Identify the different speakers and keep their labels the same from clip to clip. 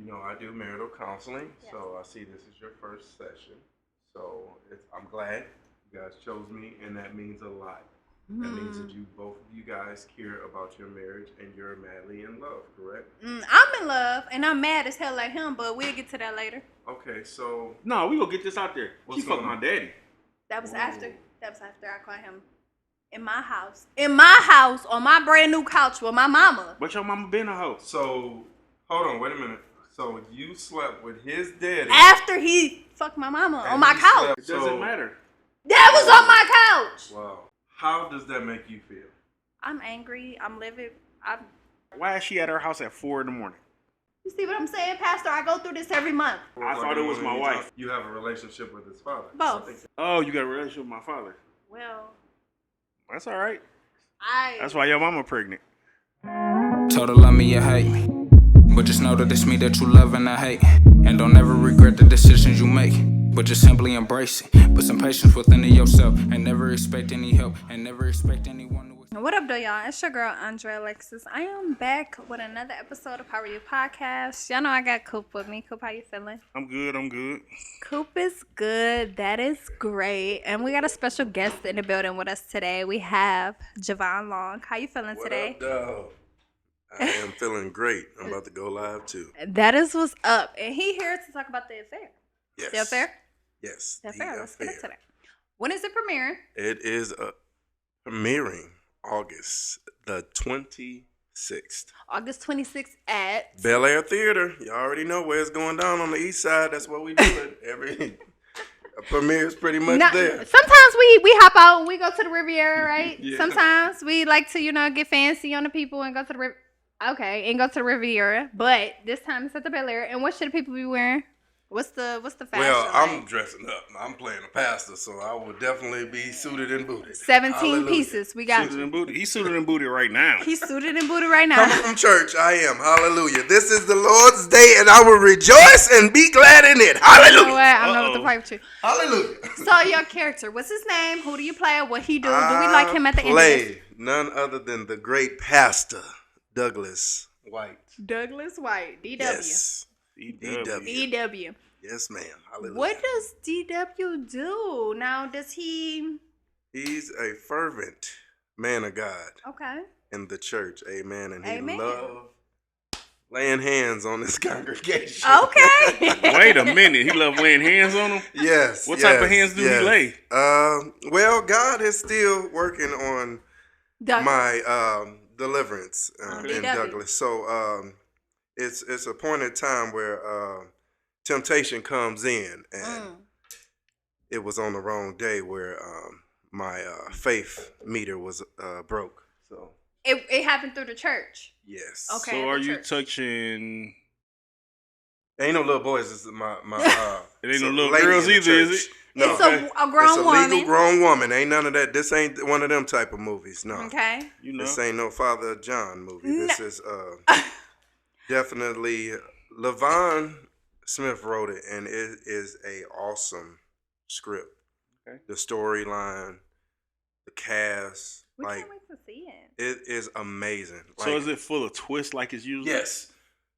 Speaker 1: I do marital counseling,
Speaker 2: Yes.
Speaker 1: so I see this is your first session. So I'm glad you guys chose me, and that means a lot. That means that both of you guys care about your marriage and you're madly in love, correct?
Speaker 2: I'm in love, and I'm mad as hell at him, but we'll get to that later.
Speaker 1: Okay, so
Speaker 3: No, we gonna get this out there.
Speaker 1: What's
Speaker 3: She fucked
Speaker 1: going
Speaker 3: my
Speaker 1: on?
Speaker 3: daddy.
Speaker 2: That was
Speaker 1: Whoa.
Speaker 2: after. That was after I caught him in my house. In my house, on my brand new couch with my mama.
Speaker 3: But your mama been a hoe.
Speaker 1: so hold on, wait a minute. So you slept with his daddy
Speaker 2: After he fucked my mama on my couch.
Speaker 3: It doesn't matter.
Speaker 2: That was on my couch.
Speaker 1: Wow. How does that make you feel?
Speaker 2: I'm angry. I'm livid.
Speaker 3: Why is she at her house at 4 a.m?
Speaker 2: You see what I'm saying, Pastor? I go through this every month.
Speaker 3: I thought it was my wife.
Speaker 1: You have a relationship with his father.
Speaker 2: Both.
Speaker 1: I think
Speaker 3: Oh, you got a relationship with my father.
Speaker 2: Well,
Speaker 3: That's all right.
Speaker 2: I.
Speaker 3: That's why your mama pregnant.
Speaker 4: Told her love me or hate me, but just know that it's me that you love and I hate. And don't ever regret the decisions you make, but just simply embrace it. Put some patience within yourself, and never expect any help, and never expect anyone to.
Speaker 2: What up, though, y'all? It's your girl, Andrea Alexis. I am back with another episode of Power You Podcast. Y'all know I got Coop with me. Coop, how you feeling?
Speaker 3: I'm good.
Speaker 2: Coop is good. That is great. And we got a special guest in the building with us today. We have Jevon Long. How you feeling today?
Speaker 1: What up, dog? I am feeling great. I'm about to go live too.
Speaker 2: That is what's up. And he here to talk about the affair.
Speaker 1: Yes.
Speaker 2: The affair?
Speaker 1: Yes.
Speaker 2: The
Speaker 1: the
Speaker 2: affair. Let's get into
Speaker 1: affair.
Speaker 2: that. When is it premiering?
Speaker 1: It is premiering August the 26th.
Speaker 2: August 26th at...
Speaker 1: Bel-Air Theater. You already know where it's going down on the east side. That's what we do it. Every premiere is pretty much there.
Speaker 2: Sometimes we hop out and we go to the Riviera, right?
Speaker 1: Yeah.
Speaker 2: Sometimes we like to, get fancy on the people and go to the go to the Riviera. But this time it's at the Bel-Air. And what should the people be wearing? What's the fashion?
Speaker 1: Well, I'm
Speaker 2: like?
Speaker 1: dressing up. I'm playing a pastor, so I will definitely be suited and booted.
Speaker 2: 17
Speaker 1: Hallelujah.
Speaker 2: pieces. We got
Speaker 3: Suited
Speaker 2: you.
Speaker 3: and booted. He's suited and booted right now.
Speaker 2: He's suited and booted right now.
Speaker 1: Coming from church, I am. Hallelujah. This is the Lord's day, and I will rejoice and be glad in it.
Speaker 2: You know
Speaker 1: Hallelujah.
Speaker 2: what? I know what to fight with you.
Speaker 1: Hallelujah.
Speaker 2: So your character, what's his name? Who do you play? What he do? Do we like him at the end of this?
Speaker 1: Play none other than the great pastor, Douglas White.
Speaker 2: Douglas White, DW.
Speaker 1: Yes.
Speaker 3: DW.
Speaker 2: DW.
Speaker 1: Yes, ma'am. Hallelujah.
Speaker 2: What does DW do? Now, does he...
Speaker 1: He's a fervent man of God
Speaker 2: Okay.
Speaker 1: in the church. Amen. And he
Speaker 2: Amen.
Speaker 1: loves laying hands on his congregation.
Speaker 2: Okay.
Speaker 3: Wait a minute. He love laying hands on him?
Speaker 1: Yes.
Speaker 3: What type of hands do he lay?
Speaker 1: Well, God is still working on
Speaker 2: Douglas.
Speaker 1: my deliverance in
Speaker 2: DW.
Speaker 1: Douglas. So it's a point in time where temptation comes in, and it was on the wrong day where my faith meter was broke. So
Speaker 2: It happened through the church.
Speaker 1: yes.
Speaker 2: Okay.
Speaker 3: So
Speaker 2: at
Speaker 3: are
Speaker 2: the
Speaker 3: you
Speaker 2: church.
Speaker 3: touching...
Speaker 1: Ain't no little boys. It's my
Speaker 3: It ain't
Speaker 1: it's
Speaker 3: no
Speaker 1: a
Speaker 3: little
Speaker 1: lady
Speaker 3: girls
Speaker 1: in the
Speaker 3: either, is
Speaker 1: church.
Speaker 3: it?
Speaker 1: No.
Speaker 2: It's a grown
Speaker 1: It's a
Speaker 2: woman.
Speaker 1: legal grown woman. Ain't none of that. This ain't one of them type of movies. No.
Speaker 2: Okay.
Speaker 3: You know.
Speaker 1: This ain't no Father John movie.
Speaker 2: No.
Speaker 1: This is definitely LaVon Smith wrote it, and it is a awesome script.
Speaker 3: Okay.
Speaker 1: The storyline, the cast,
Speaker 2: We
Speaker 1: like
Speaker 2: can't wait to see it.
Speaker 1: it is amazing.
Speaker 3: So
Speaker 1: Like,
Speaker 3: is it full of twists like it's usually?
Speaker 1: yes.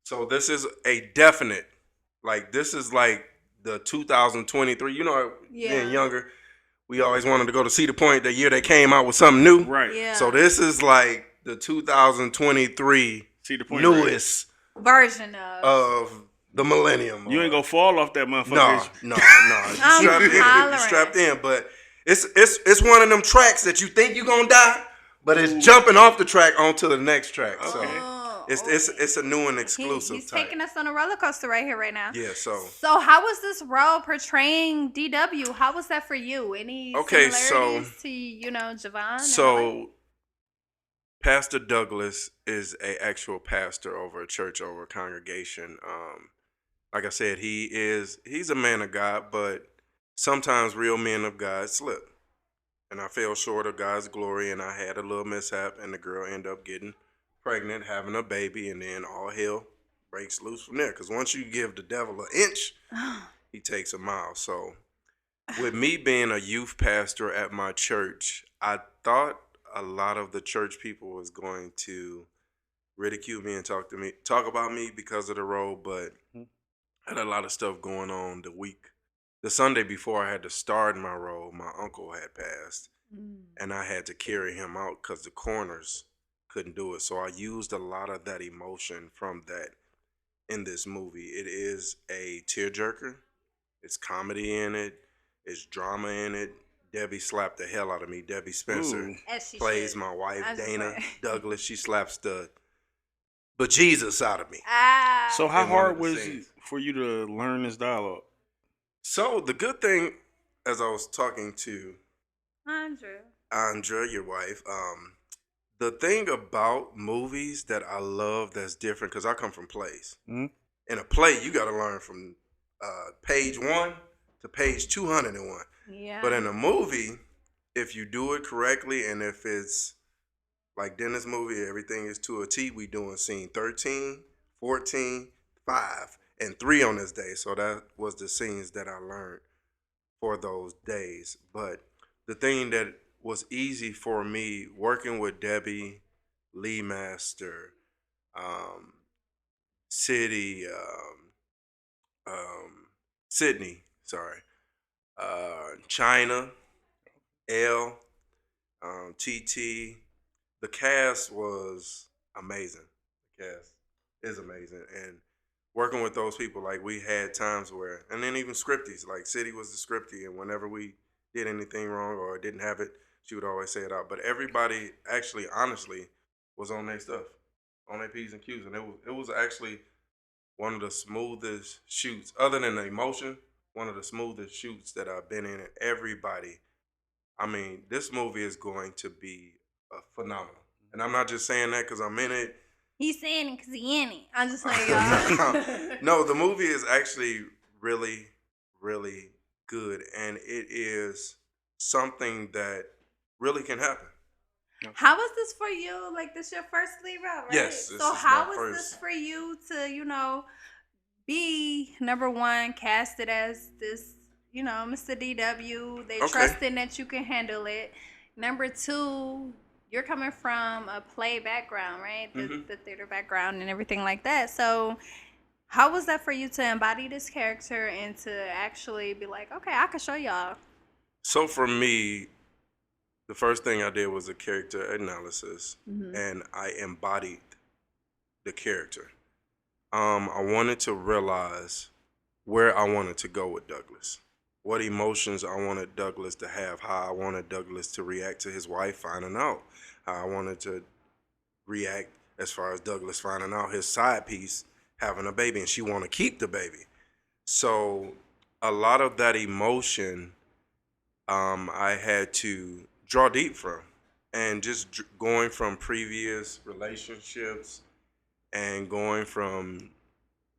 Speaker 1: So this is a definite. Like this is like the 2023. You know,
Speaker 2: Yeah.
Speaker 1: being younger, we always wanted to go to Cedar Point the year they came out with something new.
Speaker 3: Right.
Speaker 2: Yeah.
Speaker 1: So this is like the 2023
Speaker 3: See the point?
Speaker 1: newest
Speaker 2: Version of.
Speaker 1: of the millennium.
Speaker 3: You ain't gonna fall off that motherfucker.
Speaker 1: No,
Speaker 3: is you?
Speaker 1: no, no. You
Speaker 2: I'm
Speaker 1: strapped in.
Speaker 2: hollering.
Speaker 1: You strapped in, but it's one of them tracks that you think you're gonna die, but it's jumping off the track onto the next track. So
Speaker 2: Oh,
Speaker 1: it's a new and
Speaker 2: He-
Speaker 1: exclusive
Speaker 2: he's
Speaker 1: type.
Speaker 2: taking us on a roller coaster right here, right now.
Speaker 1: Yeah. So
Speaker 2: So how was this role portraying DW? How was that for you? Any
Speaker 1: Okay,
Speaker 2: similarities to Jevon?
Speaker 1: so Pastor Douglas is a actual pastor over a church, over a congregation. Like I said, he's a man of God, but sometimes real men of God slip. And I fell short of God's glory, and I had a little mishap, and the girl ended up getting pregnant, having a baby, and then all hell breaks loose from there. Because once you give the devil an inch, he takes a mile. So with me being a youth pastor at my church, I thought a lot of the church people was going to ridicule me and talk about me because of the role, but
Speaker 3: Mhm.
Speaker 1: I had a lot of stuff going on the Sunday before I had to start my role. My uncle had passed, and I had to carry him out because the coroners couldn't do it. So I used a lot of that emotion from that in this movie. It is a tearjerker. It's comedy in it. It's drama in it. Debbie slapped the hell out of me. Debbie Spencer
Speaker 3: Ooh.
Speaker 2: As she
Speaker 1: plays
Speaker 2: should.
Speaker 1: my wife,
Speaker 2: I was just
Speaker 1: Dana
Speaker 2: like-
Speaker 1: Douglas. She slaps the bejesus out of me.
Speaker 2: Ah.
Speaker 3: So how
Speaker 1: in one of
Speaker 3: hard
Speaker 1: the
Speaker 3: was
Speaker 1: scenes.
Speaker 3: it for you to learn this dialogue?
Speaker 1: So the good thing, as I was talking to
Speaker 2: Andrew.
Speaker 1: Andra, your wife, the thing about movies that I love that's different, because I come from plays.
Speaker 3: Mhm.
Speaker 1: In a play, you got to learn from page 1 to page 201.
Speaker 2: Yeah.
Speaker 1: But in a movie, if you do it correctly, and if it's like Dennis' movie, everything is to a T, we doing scene 13, 14, 5, and 3 on this day. So that was the scenes that I learned for those days. But the thing that was easy for me working with Debbie, Lee Master, um, City, Sydney, sorry, China, L, TT. The cast was amazing. The cast is amazing, and working with those people, like we had times where, and then even scripties, like City was the scriptie, and whenever we did anything wrong or didn't have it, she would always say it out. But everybody actually, honestly, was on their stuff, on their P's and Q's, and it was actually one of the smoothest shoots, other than the emotion, one of the smoothest shoots that I've been in. And everybody, I mean, this movie is going to be phenomenal. And I'm not just saying that because I'm in it.
Speaker 2: He's saying it because he in it. I'm just like, y'all.
Speaker 1: No, the movie is actually really, really good. And it is something that really can happen.
Speaker 2: How was this for you? Like, this your first lead role, right?
Speaker 1: Yes, this
Speaker 2: So
Speaker 1: is
Speaker 2: how
Speaker 1: my
Speaker 2: was
Speaker 1: first.
Speaker 2: this for you to, be number one, casted as this, Mr. DW? They
Speaker 1: Okay.
Speaker 2: trusting that you can handle it. Number two, you're coming from a play background, right? The theater background and everything like that. So how was that for you to embody this character and to actually be like, okay, I can show y'all?
Speaker 1: So for me, the first thing I did was a character analysis, and I embodied the character. I wanted to realize where I wanted to go with Douglas, what emotions I wanted Douglas to have, how I wanted Douglas to react to his wife finding out, how I wanted to react as far as Douglas finding out his side piece having a baby, and she want to keep the baby. So a lot of that emotion I had to draw deep from, and just going from previous relationships and going from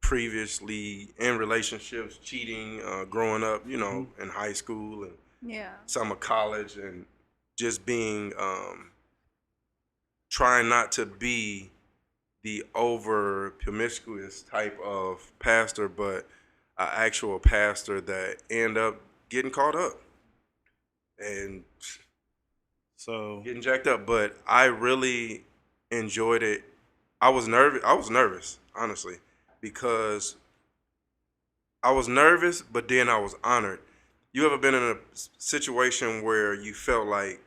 Speaker 1: previously in relationships, cheating, growing up, in high school and
Speaker 2: Yeah.
Speaker 1: some of college, and just being trying not to be the over promiscuous type of pastor, but an actual pastor that end up getting caught up and
Speaker 3: So
Speaker 1: getting jacked up. But I really enjoyed it. I was nervous, honestly, because I was nervous, but then I was honored. You ever been in a situation where you felt like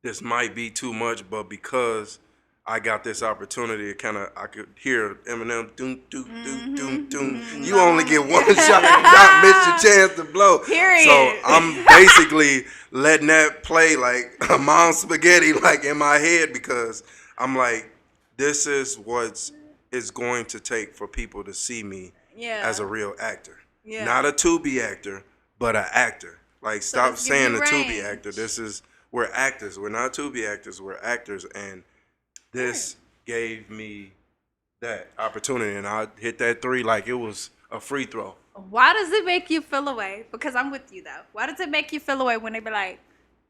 Speaker 1: this might be too much, but because I got this opportunity, I could hear Eminem, doom, doom, doom, doom, doom. You only get one shot, you not miss your chance to blow.
Speaker 2: Period.
Speaker 1: So I'm basically letting that play like a mom spaghetti, like in my head, because I'm like, this is what it's going to take for people to see me as a real actor.
Speaker 2: Yeah.
Speaker 1: Not a Tubi actor, but an actor. Like, stop
Speaker 2: this give
Speaker 1: saying
Speaker 2: you
Speaker 1: a Tubi
Speaker 2: range.
Speaker 1: actor. We're actors. We're not Tubi actors. We're actors. And this gave me that opportunity. And I hit that 3 like it was a free throw.
Speaker 2: Why does it make you feel away? Because I'm with you, though. Why does it make you feel away when they be like,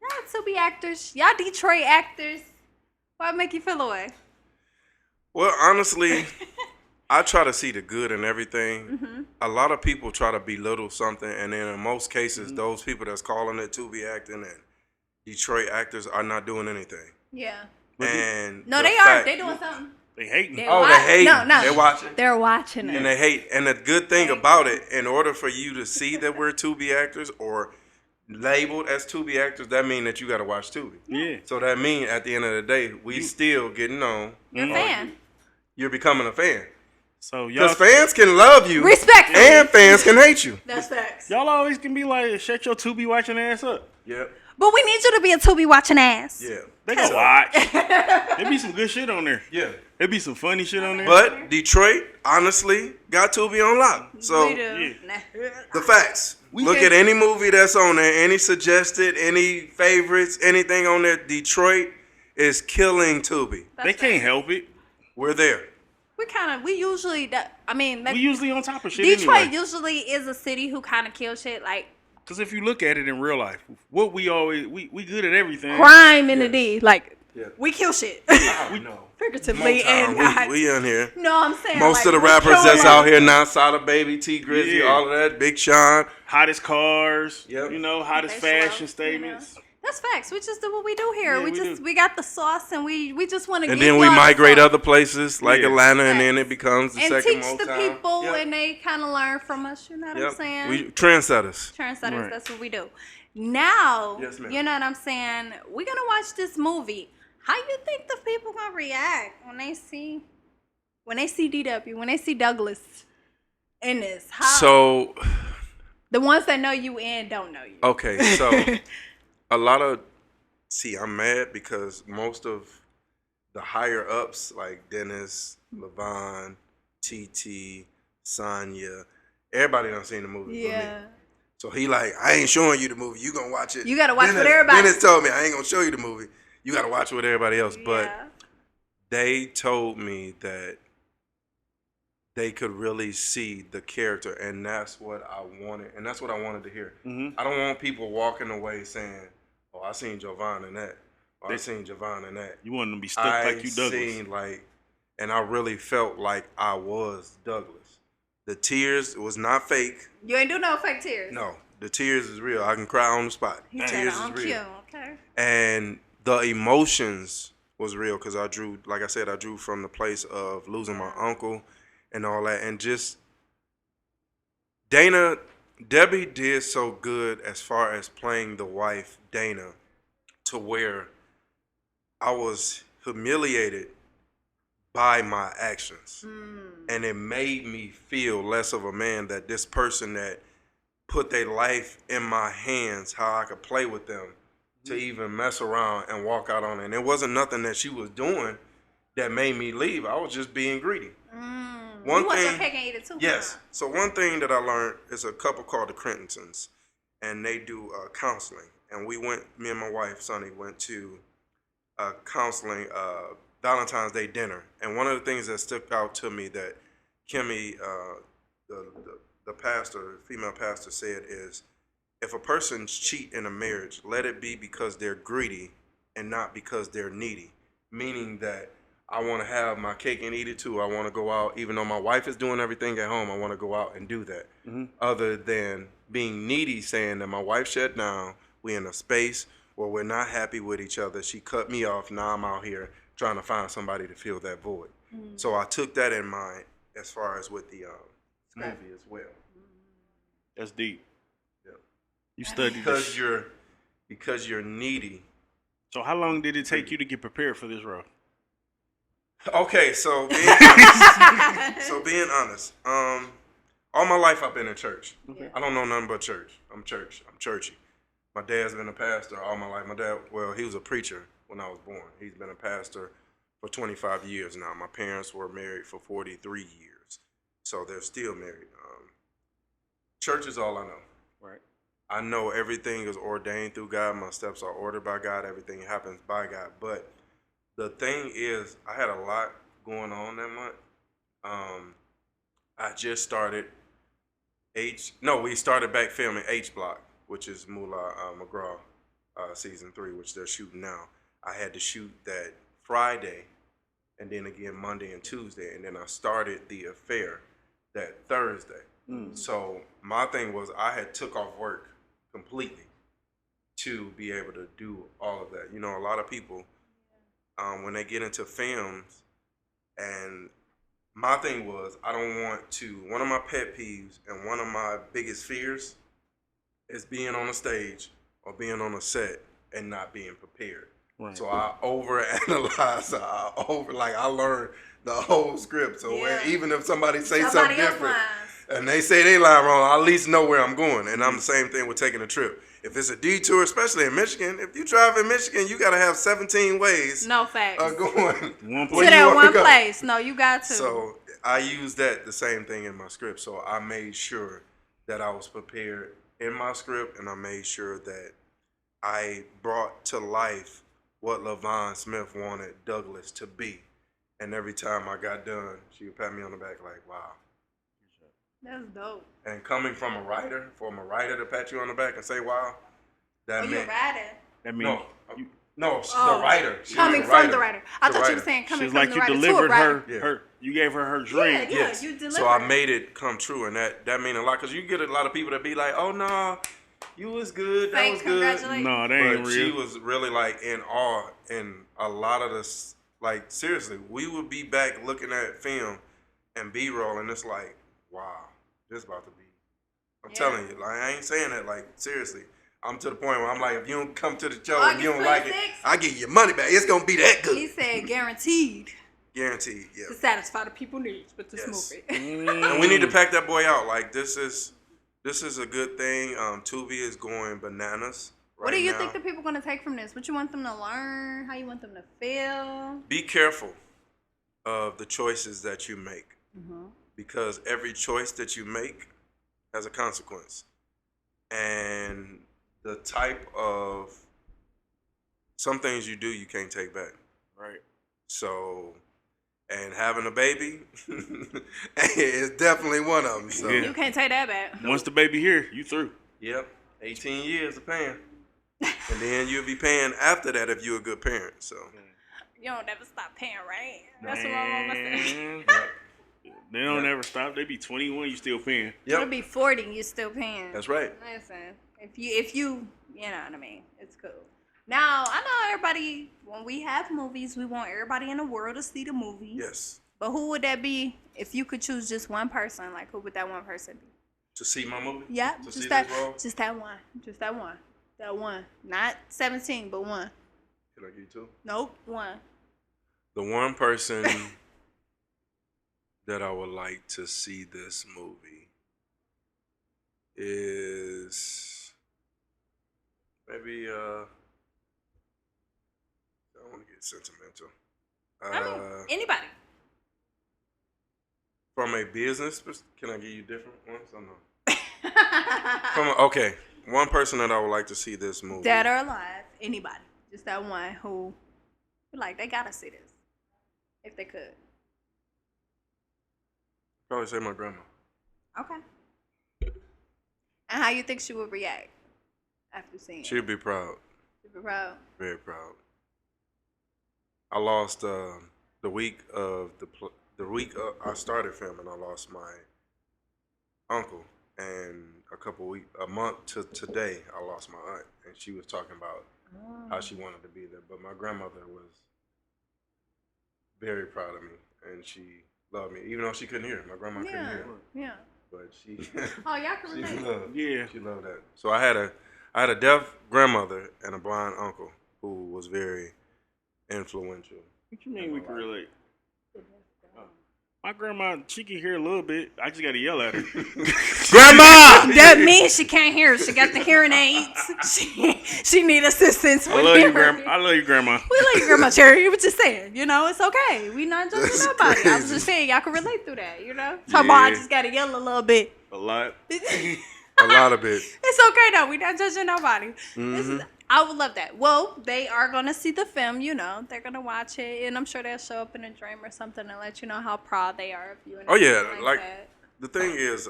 Speaker 2: y'all Tubi actors, y'all Detroit actors? Why make you feel away?
Speaker 1: Well, honestly, I try to see the good in everything. A lot of people try to belittle something, and then in most cases, those people that's calling it Tubi acting and Detroit actors are not doing anything.
Speaker 2: Yeah.
Speaker 1: And
Speaker 2: No,
Speaker 1: the
Speaker 2: they are.
Speaker 1: fact-
Speaker 2: They doing something.
Speaker 3: They hating.
Speaker 2: They
Speaker 1: Oh, they hate.
Speaker 2: No, no.
Speaker 1: They're watching.
Speaker 2: They're watching it.
Speaker 1: And they hate. And the good thing about it, in order for you to see that we're Tubi actors or labeled as Tubi actors, that means that you got to watch Tubi.
Speaker 3: Yeah.
Speaker 1: So that means at the end of the day, we still getting on.
Speaker 2: You're a fan.
Speaker 1: You're becoming a fan.
Speaker 3: So y'all,
Speaker 1: Because fans can love you.
Speaker 2: Respectfully.
Speaker 1: And fans can hate you.
Speaker 2: That's facts.
Speaker 3: y'all always can be like, shut your Tubi watching ass up.
Speaker 1: Yep.
Speaker 2: But we need you to be a Tubi watching ass.
Speaker 1: Yeah.
Speaker 3: They gonna watch. There be some good shit on there.
Speaker 1: Yeah.
Speaker 3: There be some funny shit on there.
Speaker 1: But Detroit, honestly, got Tubi on lock. So
Speaker 2: We do.
Speaker 1: the facts. Look
Speaker 3: can-
Speaker 1: at any movie that's on there, any suggested, any favorites, anything on there. Detroit is killing Tubi.
Speaker 3: They can't help it.
Speaker 1: We're there.
Speaker 2: We usually,
Speaker 3: We usually on top of shit
Speaker 2: Detroit
Speaker 3: anyway.
Speaker 2: usually is a city who kind of kill shit, like
Speaker 3: Because if you look at it in real life, what we good at everything.
Speaker 2: crime in the D. Like,
Speaker 1: Yeah.
Speaker 2: we kill shit.
Speaker 1: We know.
Speaker 2: Figuratively and not.
Speaker 1: We in here.
Speaker 2: No, I'm saying
Speaker 1: Most
Speaker 2: like,
Speaker 1: of the
Speaker 2: we
Speaker 1: rappers
Speaker 2: kill
Speaker 1: that's
Speaker 2: them.
Speaker 1: out here now, Sada Baby, T Grizzly,
Speaker 3: Yeah.
Speaker 1: all of that, Big Sean.
Speaker 3: Hottest cars.
Speaker 1: Yep.
Speaker 3: You know, hottest
Speaker 2: They slow,
Speaker 3: fashion statements.
Speaker 2: That's facts. We just do what we do here.
Speaker 3: Yeah, we do.
Speaker 2: We got the sauce and we just want to.
Speaker 1: And then we migrate other places like
Speaker 3: Yeah.
Speaker 1: Atlanta, and then it becomes the
Speaker 2: and
Speaker 1: second
Speaker 2: teach the
Speaker 1: Motown.
Speaker 2: people,
Speaker 1: Yep.
Speaker 2: and they kind of learn from us. You know what I'm saying?
Speaker 1: We trendsetters.
Speaker 2: Trendsetters.
Speaker 3: Right.
Speaker 2: That's what we do. Now,
Speaker 1: Yes, ma'am.
Speaker 2: you know what I'm saying? We're gonna watch this movie. How you think the people gonna react when they see DW, when they see Douglas in this? How,
Speaker 1: So,
Speaker 2: the ones that know you and don't know you.
Speaker 1: okay, so a lot of I'm mad because most of the higher ups like Dennis, Levon, TT, Sonya, everybody done seen the movie. but me.
Speaker 2: Yeah.
Speaker 1: So he like, I ain't showing you the movie. You gonna watch it.
Speaker 2: You gotta watch
Speaker 1: Dennis,
Speaker 2: with everybody.
Speaker 1: Dennis told me I ain't gonna show you the movie. You gotta watch it with everybody else. But
Speaker 2: Yeah.
Speaker 1: they told me that they could really see the character, and that's what I wanted, and that's what I wanted to hear.
Speaker 3: Mm-hmm.
Speaker 1: I don't want people walking away saying, "Oh, I seen Jevon in that. Oh, I seen Jevon in that."
Speaker 3: You want them to be stuck like you Douglas.
Speaker 1: Seen and I really felt like I was Douglas. The tears was not fake.
Speaker 2: You ain't do no fake tears.
Speaker 1: No, the tears is real. I can cry on the spot.
Speaker 2: He
Speaker 1: The
Speaker 2: tried
Speaker 1: tears
Speaker 2: on
Speaker 1: is real.
Speaker 2: cue. Okay.
Speaker 1: And the emotions was real because I drew, like I said, I drew from the place of losing my uncle and all that. And just Debbie did so good as far as playing the wife, Dana, to where I was humiliated by my actions. And it made me feel less of a man, that this person that put their life in my hands, how I could play with them, to even mess around and walk out on it. And it wasn't nothing that she was doing that made me leave. I was just being greedy. One
Speaker 2: You want
Speaker 1: thing,
Speaker 2: your cake and eat it too.
Speaker 1: yes. So one thing that I learned is a couple called the Crentons, and they do counseling. And me and my wife, Sonny, went to counseling Valentine's Day dinner. And one of the things that stuck out to me that Kimmy, the pastor, female pastor, said is, if a person cheat in a marriage, let it be because they're greedy and not because they're needy. Meaning that I want to have my cake and eat it too. I want to go out, even though my wife is doing everything at home, I want to go out and do that. Other than being needy, saying that my wife shut down, we're in a space where we're not happy with each other. She cut me off. Now I'm out here trying to find somebody to fill that void. So I took that in mind as far as with the movie as well.
Speaker 3: That's deep.
Speaker 1: Yeah.
Speaker 3: You studied
Speaker 1: Because
Speaker 3: this.
Speaker 1: because you're needy.
Speaker 3: So how long did it take you to get prepared for this role?
Speaker 1: Okay, so being honest, all my life I've been in church.
Speaker 3: Okay.
Speaker 1: I don't know nothing but church. I'm churchy. My dad's been a pastor all my life. My dad, he was a preacher when I was born. He's been a pastor for 25 years now. My parents were married for 43 years, so they're still married. Church is all I know.
Speaker 3: Right.
Speaker 1: I know everything is ordained through God. My steps are ordered by God. Everything happens by God. But the thing is, I had a lot going on that month. I just started we started back filming H Block, which is Moolah McGraw season 3, which they're shooting now. I had to shoot that Friday, and then again Monday and Tuesday, and then I started The Affair that Thursday. So my thing was, I had took off work completely to be able to do all of that. You know, a lot of people, when they get into films, And my thing was, I don't want to. One of my pet peeves and one of my biggest fears is being on a stage or being on a set and not being prepared.
Speaker 3: Right.
Speaker 1: So I overanalyze. I learned the whole script. So where even if somebody say something different and they say they line wrong, I at least know where I'm going. And I'm the same thing with taking a trip. If it's a detour, especially in Michigan, if you drive in Michigan, you got to have 17 ways
Speaker 2: No facts.
Speaker 1: of going
Speaker 3: To
Speaker 2: to that one place. No, you got to.
Speaker 1: So I used that the same thing in my script. So I made sure that I was prepared in my script, and I made sure that I brought to life what LaVon Smith wanted Douglas to be. And every time I got done, she would pat me on the back like, wow.
Speaker 2: That's dope.
Speaker 1: And coming from a writer, to pat you on the back and say, wow, that meant...
Speaker 2: you writer?
Speaker 3: That means...
Speaker 1: The writer.
Speaker 2: Coming from the writer. I thought you were saying coming from the writer to a writer.
Speaker 3: You gave her dream.
Speaker 2: Yeah,
Speaker 1: yes.
Speaker 2: you delivered.
Speaker 1: So I made it come true, and that mean a lot, because you get a lot of people that be like, oh, no, you was good, that was good.
Speaker 3: No, that ain't
Speaker 1: But
Speaker 3: real.
Speaker 1: she was really like in awe, and a lot of this, like seriously, we would be back looking at film and B-roll, and it's like, wow, this about to be. I'm telling you, like I ain't saying that like seriously. I'm to the point where I'm like, if you don't come to the show and you don't like it, I give you your money back. It's gonna be that good.
Speaker 2: He said guaranteed.
Speaker 1: Guaranteed, yeah.
Speaker 2: To satisfy the people needs with this movie.
Speaker 1: And we need to pack that boy out. Like this is a good thing. Tubi is going bananas. Right
Speaker 2: what do you
Speaker 1: now.
Speaker 2: think the people gonna take from this? What you want them to learn? How you want them to feel?
Speaker 1: Be careful of the choices that you make, because every choice that you make has a consequence, and the type of some things you do you can't take back.
Speaker 3: Right.
Speaker 1: So, and having a baby is definitely one of them. So
Speaker 2: You can't take that back.
Speaker 3: Once the baby here, you through.
Speaker 1: Yep, 18 years of paying, and then you'll be paying after that if you're a good parent. So
Speaker 2: You don't never stop paying, right? That's what my mama said.
Speaker 3: They don't ever stop. They be 21, you still paying.
Speaker 2: It'll be 40, you still paying.
Speaker 1: That's right.
Speaker 2: Listen, if you know what I mean, it's cool. Now, I know everybody, when we have movies, we want everybody in the world to see the movie.
Speaker 1: Yes.
Speaker 2: But who would that be if you could choose just one person? Like, who would that one person be?
Speaker 1: To see my movie?
Speaker 2: Yeah,
Speaker 1: To
Speaker 2: just
Speaker 1: see
Speaker 2: that,
Speaker 1: this role?
Speaker 2: just that one. Just that one. That one. Not 17, but one.
Speaker 1: Can I give you two?
Speaker 2: Nope, one.
Speaker 1: The one person that I would like to see this movie is maybe I don't want to get sentimental.
Speaker 2: I mean, anybody.
Speaker 1: From a business, can I give you different ones? I don't know. Okay, one person that I would like to see this movie.
Speaker 2: Dead or alive, anybody. Just that one who, like, they gotta see this if they could.
Speaker 1: Probably say my grandma.
Speaker 2: Okay. And how you think she would react after seeing it?
Speaker 1: She'd be proud.
Speaker 2: She'd be proud.
Speaker 1: Very proud. I lost the week I started filming. I lost my uncle, and a month to today, I lost my aunt, and she was talking about how she wanted to be there. But my grandmother was very proud of me, and she loved me, even though she couldn't hear. My grandma couldn't hear.
Speaker 2: Yeah.
Speaker 1: But she.
Speaker 2: Oh, y'all can relate.
Speaker 1: She loved that. So I had a deaf grandmother and a blind uncle who was very influential.
Speaker 3: What you mean we can relate? My grandma, she can hear a little bit. I just gotta yell at her. Grandma!
Speaker 2: That means she can't hear. She got the hearing aids. She need assistance.
Speaker 3: I love you, Grandma. I love you, Grandma.
Speaker 2: We love you, Grandma Cherry. You were just saying, it's okay. We not judging nobody. I was just saying, y'all can relate through that, Talking about I just gotta yell a little bit.
Speaker 3: A lot.
Speaker 1: A lot of it.
Speaker 2: It's okay though. We not judging nobody. I would love that. Well, they are gonna see the film. They're gonna watch it, and I'm sure they'll show up in a dream or something and let you know how proud they are of you. And
Speaker 1: oh yeah,
Speaker 2: like
Speaker 1: that. The thing is,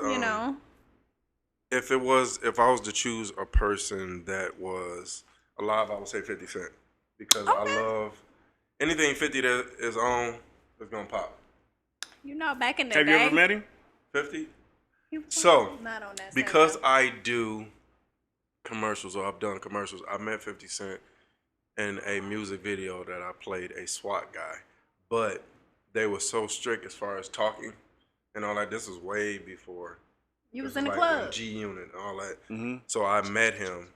Speaker 1: if I was to choose a person that was alive, I would say 50 Cent, because I love anything 50 that is on is gonna pop.
Speaker 2: Back in the
Speaker 3: Have
Speaker 2: day.
Speaker 3: you ever met him?
Speaker 1: 50. So,
Speaker 2: not on that
Speaker 1: because
Speaker 2: same
Speaker 1: I do commercials, or I've done commercials, I met 50 Cent in a music video that I played a SWAT guy. But they were so strict as far as talking and all that. This was way before.
Speaker 2: You was
Speaker 1: This
Speaker 2: in the
Speaker 1: like
Speaker 2: club.
Speaker 1: when G Unit and all that.
Speaker 3: Mm-hmm.
Speaker 1: So I met him,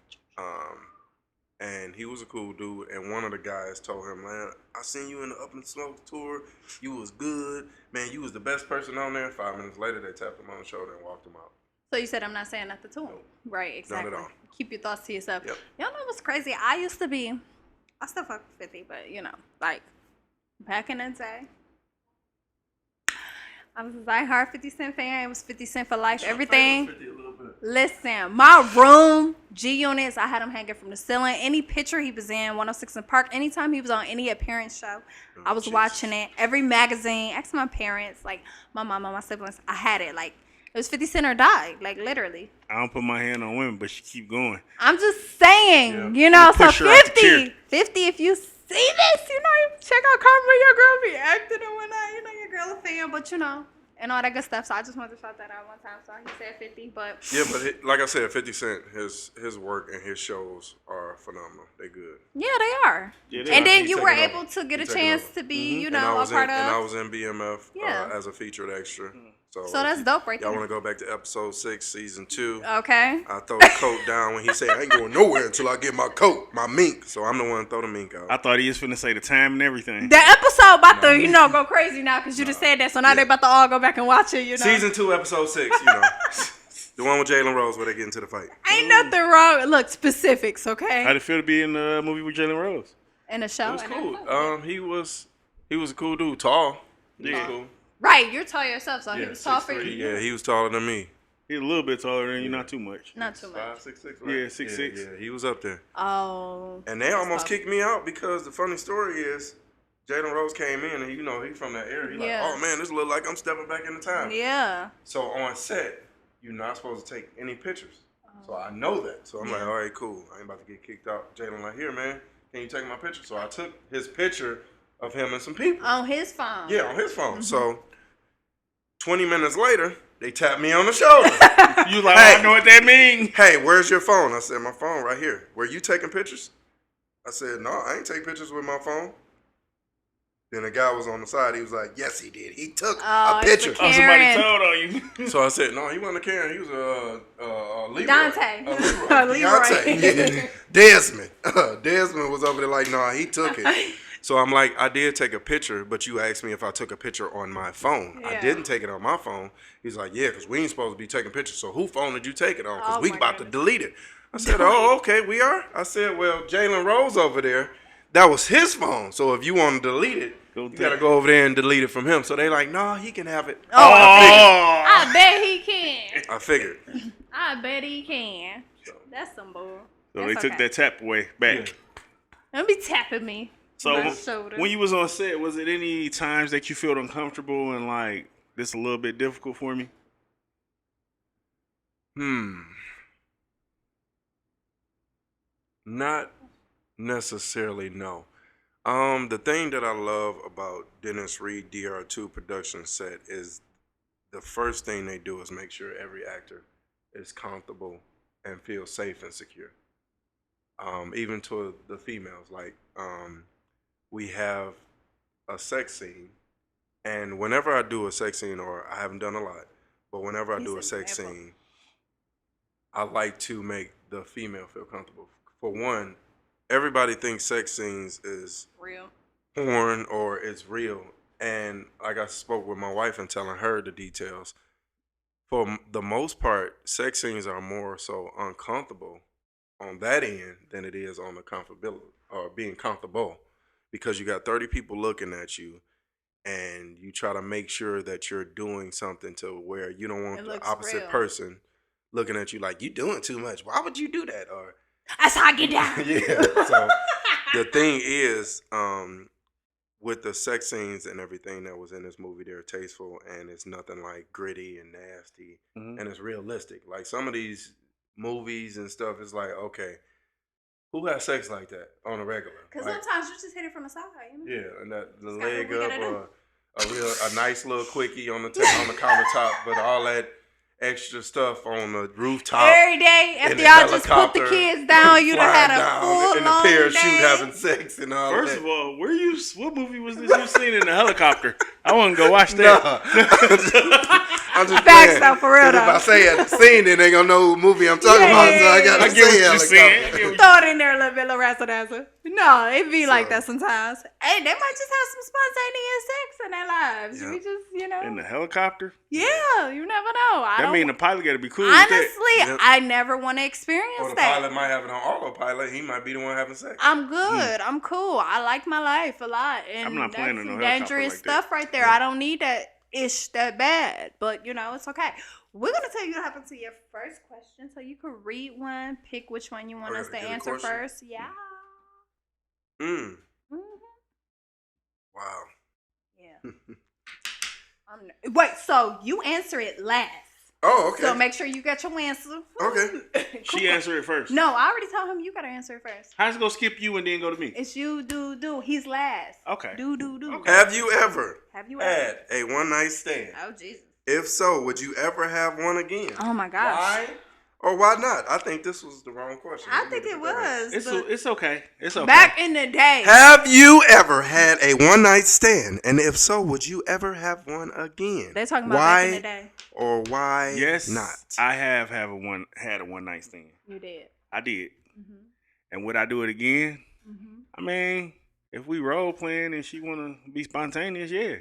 Speaker 1: and he was a cool dude. And one of the guys told him, "Man, I seen you in the Up and Smoke tour. You was good, man. You was the best person on there." 5 minutes later, they tapped him on the shoulder and walked him out.
Speaker 2: So you said I'm not saying nothing to him. Right, exactly.
Speaker 1: Not at all.
Speaker 2: Keep your thoughts to yourself.
Speaker 1: Yep.
Speaker 2: Y'all know what's crazy? I still fuck with 50, but like back in the day, I was a diehard 50 Cent fan. It was 50 Cent for life. Everything. Listen, my room, G Units, I had him hanging from the ceiling. Any picture he was in, 106 in Park, anytime he was on any appearance show, I was watching it. Every magazine, ask my parents, like my mama, my siblings, I had it. Like, it was 50 Cent or die, like literally.
Speaker 3: I don't put my hand on women, but she keep going.
Speaker 2: I'm just saying, so 50, if you see this, check out Karma, your girl be acting and whatnot, your girl a fan, but and all that good stuff. So I just wanted to shout that out one time. So he said 50, but
Speaker 1: yeah, but like I said, 50 Cent, his work and his shows are phenomenal. They good.
Speaker 2: Yeah, they are.
Speaker 3: Yeah,
Speaker 2: and then
Speaker 1: He
Speaker 2: you
Speaker 1: take
Speaker 2: were
Speaker 1: it over.
Speaker 2: able to get
Speaker 1: He
Speaker 2: a
Speaker 1: take it
Speaker 2: chance
Speaker 1: over.
Speaker 2: to be,
Speaker 1: And I
Speaker 2: a
Speaker 1: was
Speaker 2: part
Speaker 1: in,
Speaker 2: of.
Speaker 1: and I was in BMF
Speaker 2: Yeah.
Speaker 1: as a featured extra. So
Speaker 2: that's dope right
Speaker 1: y'all
Speaker 2: there.
Speaker 1: want to go back to episode 6, season 2?
Speaker 2: Okay.
Speaker 1: I throw the coat down when he said, "I ain't going nowhere until I get my coat, my mink." So I'm the one to throw the mink out.
Speaker 3: I thought he was finna say the time and everything.
Speaker 2: The episode about to, go crazy now because you just said that. So now they about to all go back and watch it,
Speaker 1: Season 2, episode 6, the one with Jalen Rose where they get into the fight.
Speaker 2: Ain't nothing wrong. Look, specifics, okay?
Speaker 3: How'd it feel to be in the movie with Jalen Rose?
Speaker 2: In the show.
Speaker 1: It was
Speaker 2: and
Speaker 1: cool.
Speaker 2: everything.
Speaker 1: He was a cool dude, tall. He was
Speaker 3: Yeah.
Speaker 1: cool.
Speaker 2: Right, you're tall yourself, so he was tall for
Speaker 3: 6'3",
Speaker 2: you.
Speaker 1: Yeah, he was taller than me.
Speaker 3: He's a little bit taller than you, not too much.
Speaker 2: Not too much.
Speaker 1: 5'6",
Speaker 3: Yeah, 6'6".
Speaker 1: Yeah, he was up there.
Speaker 2: Oh.
Speaker 1: And they almost kicked me out because the funny story is Jalen Rose came in and he's from that area. He's
Speaker 2: Yeah.
Speaker 1: like, "Oh man, this look like I'm stepping back into time."
Speaker 2: Yeah.
Speaker 1: So on set, you're not supposed to take any pictures. So I know that. So I'm like, all right, cool. I ain't about to get kicked out. Jalen like, "Here, man, can you take my picture?" So I took his picture of him and some people.
Speaker 2: On his phone.
Speaker 1: Yeah, on his phone. So 20 minutes later, they tapped me on the shoulder.
Speaker 3: You like,
Speaker 1: Hey.
Speaker 3: I know what that means.
Speaker 1: "Hey, where's your phone?" I said, "My phone right here." "Were you taking pictures?" I said, "No, I ain't take pictures with my phone." Then the guy was on the side. He was like, "Yes, he did. He took a
Speaker 2: it's
Speaker 1: picture."
Speaker 2: the
Speaker 3: Oh, somebody
Speaker 2: Karen.
Speaker 3: told on you.
Speaker 1: So I said, "No, he wasn't a Karen. He was a Leroy."
Speaker 2: Dante. Leroy.
Speaker 1: Beyonce. Yeah. Desmond. Desmond was over there like, "No, he took it." So I'm like, "I did take a picture, but you asked me if I took a picture on my phone. I
Speaker 2: Yeah.
Speaker 1: didn't take it on my phone." He's like, "Yeah, because we ain't supposed to be taking pictures. So whose phone did you take it on? Because
Speaker 2: Oh,
Speaker 1: we
Speaker 2: my
Speaker 1: about
Speaker 2: goodness.
Speaker 1: to delete it." I said, "Oh, okay, we are." I said, "Well, Jalen Rose over there, that was his phone. So if you want to delete it, you got to go over there and delete it from him." So they like, "No, he can have it."
Speaker 3: Oh,
Speaker 2: I bet he can.
Speaker 1: I figured.
Speaker 2: I bet he can. That's some bull.
Speaker 3: so they took that tap away back.
Speaker 2: Don't be tapping me.
Speaker 3: So
Speaker 2: My shoulder.
Speaker 3: when you was on set, was it any times that you felt uncomfortable and like this a little bit difficult for me?
Speaker 1: Not necessarily, no. The thing that I love about Dennis Reed DR2 production set is the first thing they do is make sure every actor is comfortable and feels safe and secure. Even to the females, like we have a sex scene, and whenever I do a sex scene, or I haven't done a lot, but whenever I do a sex scene, I like to make the female feel comfortable. For one, everybody thinks sex scenes is
Speaker 2: Real.
Speaker 1: porn or it's real. And like I spoke with my wife and telling her the details. For the most part, sex scenes are more so uncomfortable on that end than it is on the comfortability or being comfortable, because you got 30 people looking at you and you try to make sure that you're doing something to where you don't want
Speaker 2: It
Speaker 1: the
Speaker 2: looks
Speaker 1: opposite
Speaker 2: real.
Speaker 1: person looking at you like, "You doing too much. Why would you do that?" Or
Speaker 2: That's how I get down.
Speaker 1: yeah. So the thing is, with the sex scenes and everything that was in this movie, they're tasteful and it's nothing like gritty and nasty, and it's realistic. Like some of these movies and stuff, it's like, okay, who has sex like that on a regular?
Speaker 2: Because
Speaker 1: Like,
Speaker 2: sometimes you just hit it from the side,
Speaker 1: yeah, and that the
Speaker 2: It's
Speaker 1: leg
Speaker 2: kinda what we
Speaker 1: up
Speaker 2: gotta
Speaker 1: or a nice little quickie on the countertop, but all that extra stuff on the rooftop.
Speaker 2: Every day
Speaker 1: in
Speaker 2: after
Speaker 1: the
Speaker 2: y'all just put the
Speaker 1: helicopter,
Speaker 2: kids down, you'd have
Speaker 1: flying
Speaker 2: had a
Speaker 1: down
Speaker 2: full
Speaker 1: in the
Speaker 2: long
Speaker 1: parachute
Speaker 2: day.
Speaker 1: having sex and all
Speaker 3: First
Speaker 1: that.
Speaker 3: of all, what movie was this you seen in the helicopter? I want to go watch that.
Speaker 1: No. I'm just
Speaker 2: Facts
Speaker 1: playing.
Speaker 2: though, for real
Speaker 1: 'Cause if I
Speaker 2: though.
Speaker 1: say it, seen it, they gonna know what movie I'm talking
Speaker 2: Yeah,
Speaker 1: about.
Speaker 2: yeah,
Speaker 1: So I
Speaker 2: yeah,
Speaker 1: gotta
Speaker 3: I get what
Speaker 1: say
Speaker 3: you're saying.
Speaker 1: helicopter.
Speaker 2: Throw it in there a little bit, little razzle dazzle. No, it be like
Speaker 1: So-
Speaker 2: that sometimes. Hey, they might just have some spontaneous sex in their lives.
Speaker 1: Yeah.
Speaker 2: We just,
Speaker 3: In the helicopter?
Speaker 2: yeah, you never know.
Speaker 3: That mean the pilot got to be cool with that.
Speaker 2: Honestly,
Speaker 1: Yep.
Speaker 2: I never want to experience
Speaker 1: Or the
Speaker 2: that.
Speaker 1: pilot might have it on autopilot. He might be the one having sex.
Speaker 2: I'm good. I'm cool. I like my life a lot, and
Speaker 3: I'm not
Speaker 2: that's
Speaker 3: playing in
Speaker 2: some
Speaker 3: no helicopter
Speaker 2: dangerous
Speaker 3: like that.
Speaker 2: stuff right there. I don't need that ish that bad, but it's okay. We're gonna tell you what happened to your first question, so you can read one, pick which one you want
Speaker 1: I
Speaker 2: us to
Speaker 1: gotta get a
Speaker 2: answer
Speaker 1: question?
Speaker 2: first. Yeah.
Speaker 1: Mm.
Speaker 2: Mhm.
Speaker 1: Wow.
Speaker 2: Yeah. Wait, so you answer it last.
Speaker 1: Oh, okay.
Speaker 2: So make sure you got your answer.
Speaker 1: Okay.
Speaker 3: She answered it first.
Speaker 2: No, I already told him you gotta answer it first.
Speaker 3: How's it going to skip you and then go to me?
Speaker 2: It's you, do. He's last.
Speaker 3: Okay.
Speaker 2: Do.
Speaker 3: Okay.
Speaker 1: Have you ever
Speaker 2: Have you ever?
Speaker 1: had a one night stand?
Speaker 2: Oh, Jesus.
Speaker 1: If so, would you ever have one again?
Speaker 2: Oh, my gosh.
Speaker 1: Why or why not? I think this was the wrong question.
Speaker 2: I
Speaker 1: We
Speaker 2: think
Speaker 1: need to
Speaker 2: it
Speaker 1: put that in.
Speaker 2: was.
Speaker 3: It's
Speaker 2: but
Speaker 3: it's okay. It's okay.
Speaker 2: back in the day.
Speaker 1: Have you ever had a one night stand? And if so, would you ever have one again?
Speaker 2: They're talking about
Speaker 1: why
Speaker 2: back in the day.
Speaker 1: or why
Speaker 3: Yes,
Speaker 1: not?
Speaker 3: I have had a one night stand.
Speaker 2: You did.
Speaker 3: I did.
Speaker 2: Mm-hmm.
Speaker 3: And would I do it again?
Speaker 2: Mm-hmm.
Speaker 3: I mean, if we role playing and she want to be spontaneous, yeah.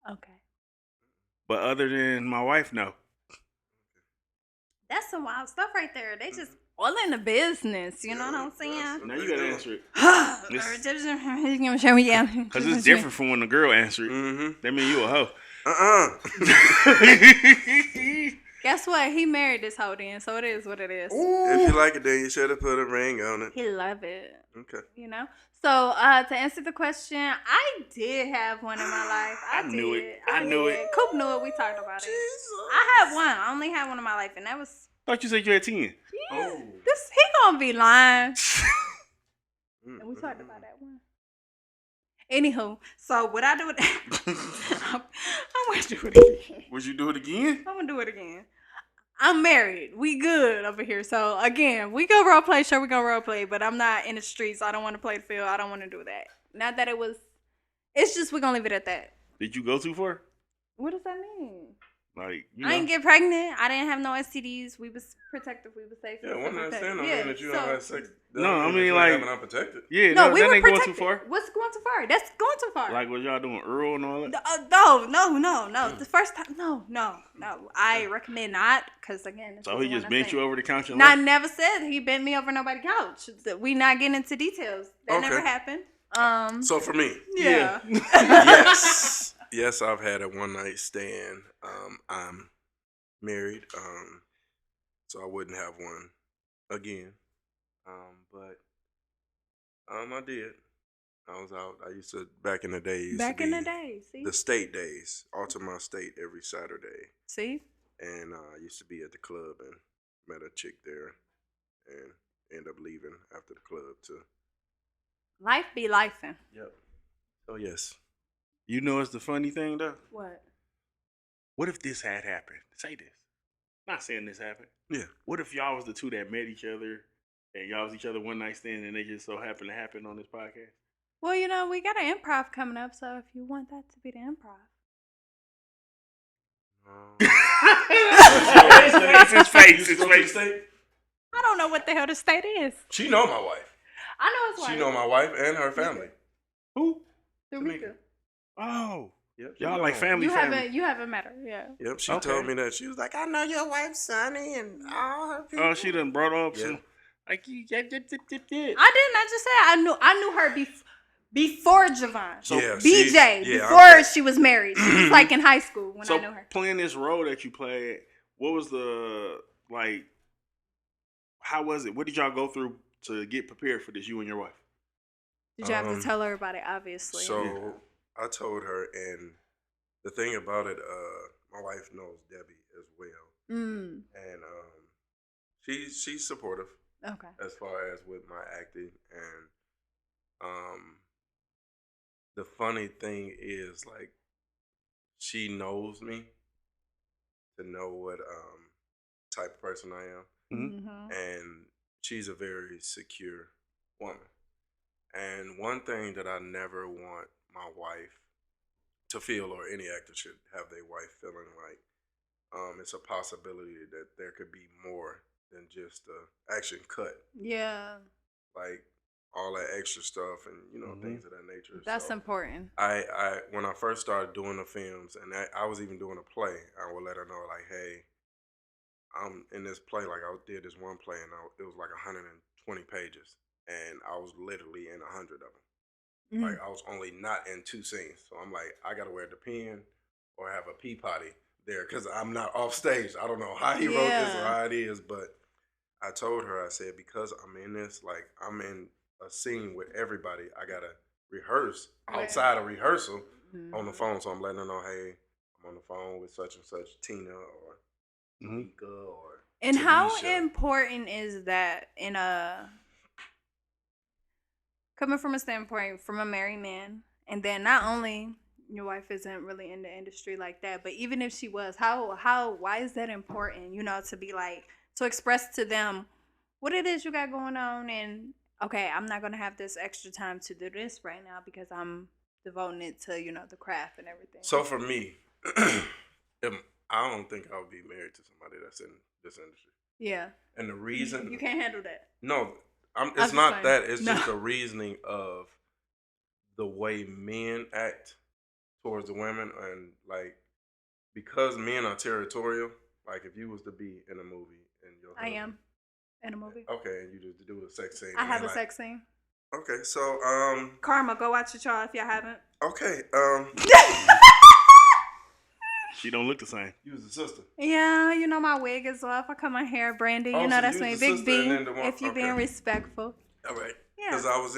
Speaker 2: Okay.
Speaker 3: But other than my wife, no.
Speaker 2: That's some wild stuff right there. They just all in the business. You know what I'm saying?
Speaker 3: Now you gotta answer it.
Speaker 2: Because
Speaker 3: Because it's different from when the girl answered it.
Speaker 1: Mm-hmm.
Speaker 3: That mean you a hoe.
Speaker 2: Guess what? He married this hoe then, so it is what it is.
Speaker 1: If you like it, then you should have put a ring on it.
Speaker 2: He love it.
Speaker 1: Okay.
Speaker 2: So to answer the question, I did have one in my life.
Speaker 3: I knew it. I knew it.
Speaker 2: Coop knew it. We talked about it. I had one. I only had one in my life, and that was.
Speaker 3: Thought you said you had 10.
Speaker 2: Yes.
Speaker 1: Oh.
Speaker 2: He gonna be lying.
Speaker 1: Mm,
Speaker 2: And we talked about that one. Anywho, so what I do with I'm gonna do it again.
Speaker 3: Would you do it again?
Speaker 2: I'm gonna do it again. I'm married. We good over here. So again, we go role play. Sure, we go role play, but I'm not in the streets. I don't want to play the field. I don't want to do that. Not that it was. It's just we're gonna leave it at that.
Speaker 3: Did you go too far?
Speaker 2: What does that mean?
Speaker 3: Like, you know.
Speaker 2: I didn't get pregnant. I didn't have no STDs. We was protective. We was safe.
Speaker 1: Yeah, one night stand don't
Speaker 2: Yeah,
Speaker 1: mean that you
Speaker 2: so-
Speaker 1: don't have sex.
Speaker 3: No, I mean,
Speaker 1: that you're
Speaker 3: like-
Speaker 1: having unprotected.
Speaker 3: Yeah,
Speaker 2: No,
Speaker 3: no,
Speaker 2: we
Speaker 3: that
Speaker 2: were
Speaker 3: ain't going
Speaker 2: protected.
Speaker 3: too far.
Speaker 2: What's going too far? That's going too far.
Speaker 3: Like, was y'all doing Earl and all that?
Speaker 2: No. The first time, no. I recommend not, because again.
Speaker 3: So he just bent you over the couch and
Speaker 2: No, I
Speaker 3: left?
Speaker 2: never said he bent me over nobody's couch. We not getting into details. That
Speaker 1: Okay.
Speaker 2: never happened.
Speaker 1: So for me,
Speaker 2: Yeah.
Speaker 1: yes, yes, I've had a one night stand. I'm married, so I wouldn't have one again. But I did. I was out. I used to back in the day. it used
Speaker 2: Back
Speaker 1: to
Speaker 2: in
Speaker 1: be
Speaker 2: the day, see?
Speaker 1: the state days, Altamont State every Saturday,
Speaker 2: See?
Speaker 1: and I used to be at the club and met a chick there, and end up leaving after the club too.
Speaker 2: Life be lifing.
Speaker 1: Yep. Oh yes.
Speaker 3: You know it's the funny thing, though?
Speaker 2: What?
Speaker 3: What if this had happened? Say this. Not saying this happened.
Speaker 1: Yeah.
Speaker 3: What if y'all was the two that met each other and y'all was each other one night stand and they just so happened to happen on this podcast?
Speaker 2: Well, we got an improv coming up, so if you want that to be the improv.
Speaker 3: It's his face. His face.
Speaker 2: I don't know what the hell the state is.
Speaker 1: She know my wife.
Speaker 2: I know it's
Speaker 1: She
Speaker 2: white.
Speaker 1: know my wife and her family.
Speaker 3: Who?
Speaker 2: Tamika.
Speaker 3: Oh.
Speaker 1: Yep.
Speaker 3: Y'all like family.
Speaker 2: You haven't met her, yeah.
Speaker 1: Yep. She
Speaker 3: Okay.
Speaker 1: told me that. She was like, I know your wife, Sonny, and all her people.
Speaker 3: Oh, she done brought up
Speaker 1: Yeah.
Speaker 3: some. Like, you.
Speaker 2: I didn't. I just said I knew her before Jevon.
Speaker 3: So,
Speaker 1: yeah,
Speaker 2: BJ,
Speaker 1: yeah,
Speaker 2: before she was married. She was like in high school when
Speaker 3: So
Speaker 2: I knew her.
Speaker 3: playing this role that you played, what was the like? How was it? What did y'all go through to get prepared for this? You and your wife.
Speaker 2: Did you have to tell her about it? Obviously.
Speaker 1: So I told her, and the thing about it, my wife knows Debbie as well, and she's supportive
Speaker 2: Okay.
Speaker 1: as far as with my acting, and the funny thing is, like, she knows me, to know what type of person I am.
Speaker 2: Mm-hmm.
Speaker 1: And she's a very secure woman. And one thing that I never want my wife to feel, or any actor should have their wife feeling like, it's a possibility that there could be more than just a action cut,
Speaker 2: Yeah,
Speaker 1: like all that extra stuff and things of that nature.
Speaker 2: that's
Speaker 1: So
Speaker 2: important.
Speaker 1: I when I first started doing the films, and I was even doing a play, I would let her know like, hey, I'm in this play. Like I did this one play, and it was like 120 pages, and I was literally in 100 of them. Like I was only not in 2 scenes, so I'm like, I gotta wear the pen or have a pee potty there because I'm not off stage. I don't know how he wrote this or how it is, but I told her, I said, because I'm in this, like I'm in a scene with everybody, I gotta rehearse outside of rehearsal on the phone. So I'm letting her know, hey, I'm on the phone with such and such Tina or Mika or
Speaker 2: And how
Speaker 1: Tanisha.
Speaker 2: important is that in a coming from a standpoint from a married man, and then not only your wife isn't really in the industry like that, but even if she was, why is that important? To be like, to express to them what it is you got going on, and okay, I'm not gonna have this extra time to do this right now because I'm devoting it to the craft and everything.
Speaker 1: So for me, I don't think I would be married to somebody that's in this industry.
Speaker 2: Yeah.
Speaker 1: And the reason
Speaker 2: you can't handle that.
Speaker 1: No, it's
Speaker 2: just
Speaker 1: not
Speaker 2: saying.
Speaker 1: that. It's
Speaker 2: No.
Speaker 1: just the reasoning of the way men act towards the women, and like because men are territorial. Like if you was to be in a movie and your
Speaker 2: I
Speaker 1: husband,
Speaker 2: am in a movie.
Speaker 1: okay, and you just do a sex scene.
Speaker 2: I have a
Speaker 1: like,
Speaker 2: sex scene.
Speaker 1: Okay, so
Speaker 2: Karma, go watch it, y'all, if y'all haven't.
Speaker 1: okay,
Speaker 3: She don't look the same.
Speaker 1: you was a sister.
Speaker 2: Yeah, my wig is off. I cut my hair, Brandy.
Speaker 1: Oh, so
Speaker 2: That's
Speaker 1: you
Speaker 2: me,
Speaker 1: was the
Speaker 2: Big
Speaker 1: sister
Speaker 2: B.
Speaker 1: and then the one-
Speaker 2: If you being
Speaker 1: okay.
Speaker 2: respectful.
Speaker 1: All right,
Speaker 2: Yeah.
Speaker 1: because I was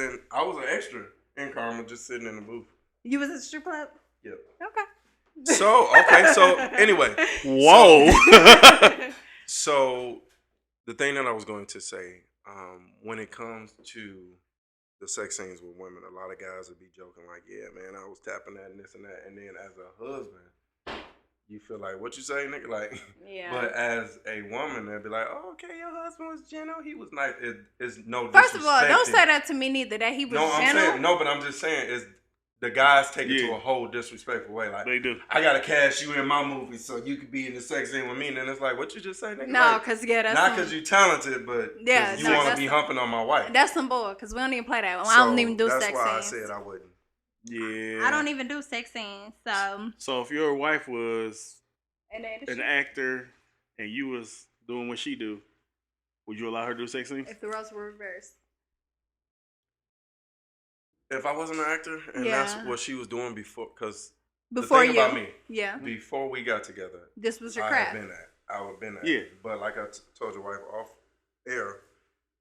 Speaker 1: an extra in Karma, just sitting in the booth.
Speaker 2: You was at the strip club?
Speaker 1: Yep.
Speaker 2: Okay.
Speaker 1: So anyway.
Speaker 3: Whoa.
Speaker 1: So the thing that I was going to say, when it comes to the sex scenes with women, a lot of guys would be joking like, yeah, man, I was tapping that and this and that. And then as a husband, you feel like, what you say, nigga? Like,
Speaker 2: Yeah.
Speaker 1: But as a woman, they'd be like, oh, okay, your husband was gentle. He was nice. It's no
Speaker 2: First of all, don't
Speaker 1: disrespecting.
Speaker 2: say that to me neither, that he was
Speaker 1: No, I'm
Speaker 2: gentle.
Speaker 1: saying, no, but I'm just saying, is the guys take it to
Speaker 3: Yeah.
Speaker 1: a whole disrespectful way. Like,
Speaker 3: They do.
Speaker 1: I got to cast you in my movie so you could be in the sex scene with me. And then it's like, what you just say, nigga?
Speaker 2: No,
Speaker 1: Like,
Speaker 2: because, that's
Speaker 1: not because you're talented, but
Speaker 2: Yeah,
Speaker 1: you
Speaker 2: no,
Speaker 1: want to
Speaker 2: that's
Speaker 1: be
Speaker 2: some-
Speaker 1: humping on my wife.
Speaker 2: That's some bull, because we don't even play that. I don't even do
Speaker 1: that's
Speaker 2: sex
Speaker 1: why
Speaker 2: scenes.
Speaker 1: I said I wouldn't.
Speaker 3: Yeah.
Speaker 2: I don't even do sex scenes, so.
Speaker 3: So if your wife was
Speaker 2: And
Speaker 3: an actor and you was doing what she do, would you allow her to do sex scenes?
Speaker 2: if the roles were reversed.
Speaker 1: If I wasn't an actor, and
Speaker 2: Yeah.
Speaker 1: that's what she was doing before, because
Speaker 2: Before
Speaker 1: the thing
Speaker 2: you.
Speaker 1: about me,
Speaker 2: Yeah.
Speaker 1: before we got together,
Speaker 2: This was your
Speaker 1: I
Speaker 2: craft.
Speaker 1: had been at. I would have been at.
Speaker 3: Yeah.
Speaker 1: But like I told your wife off air,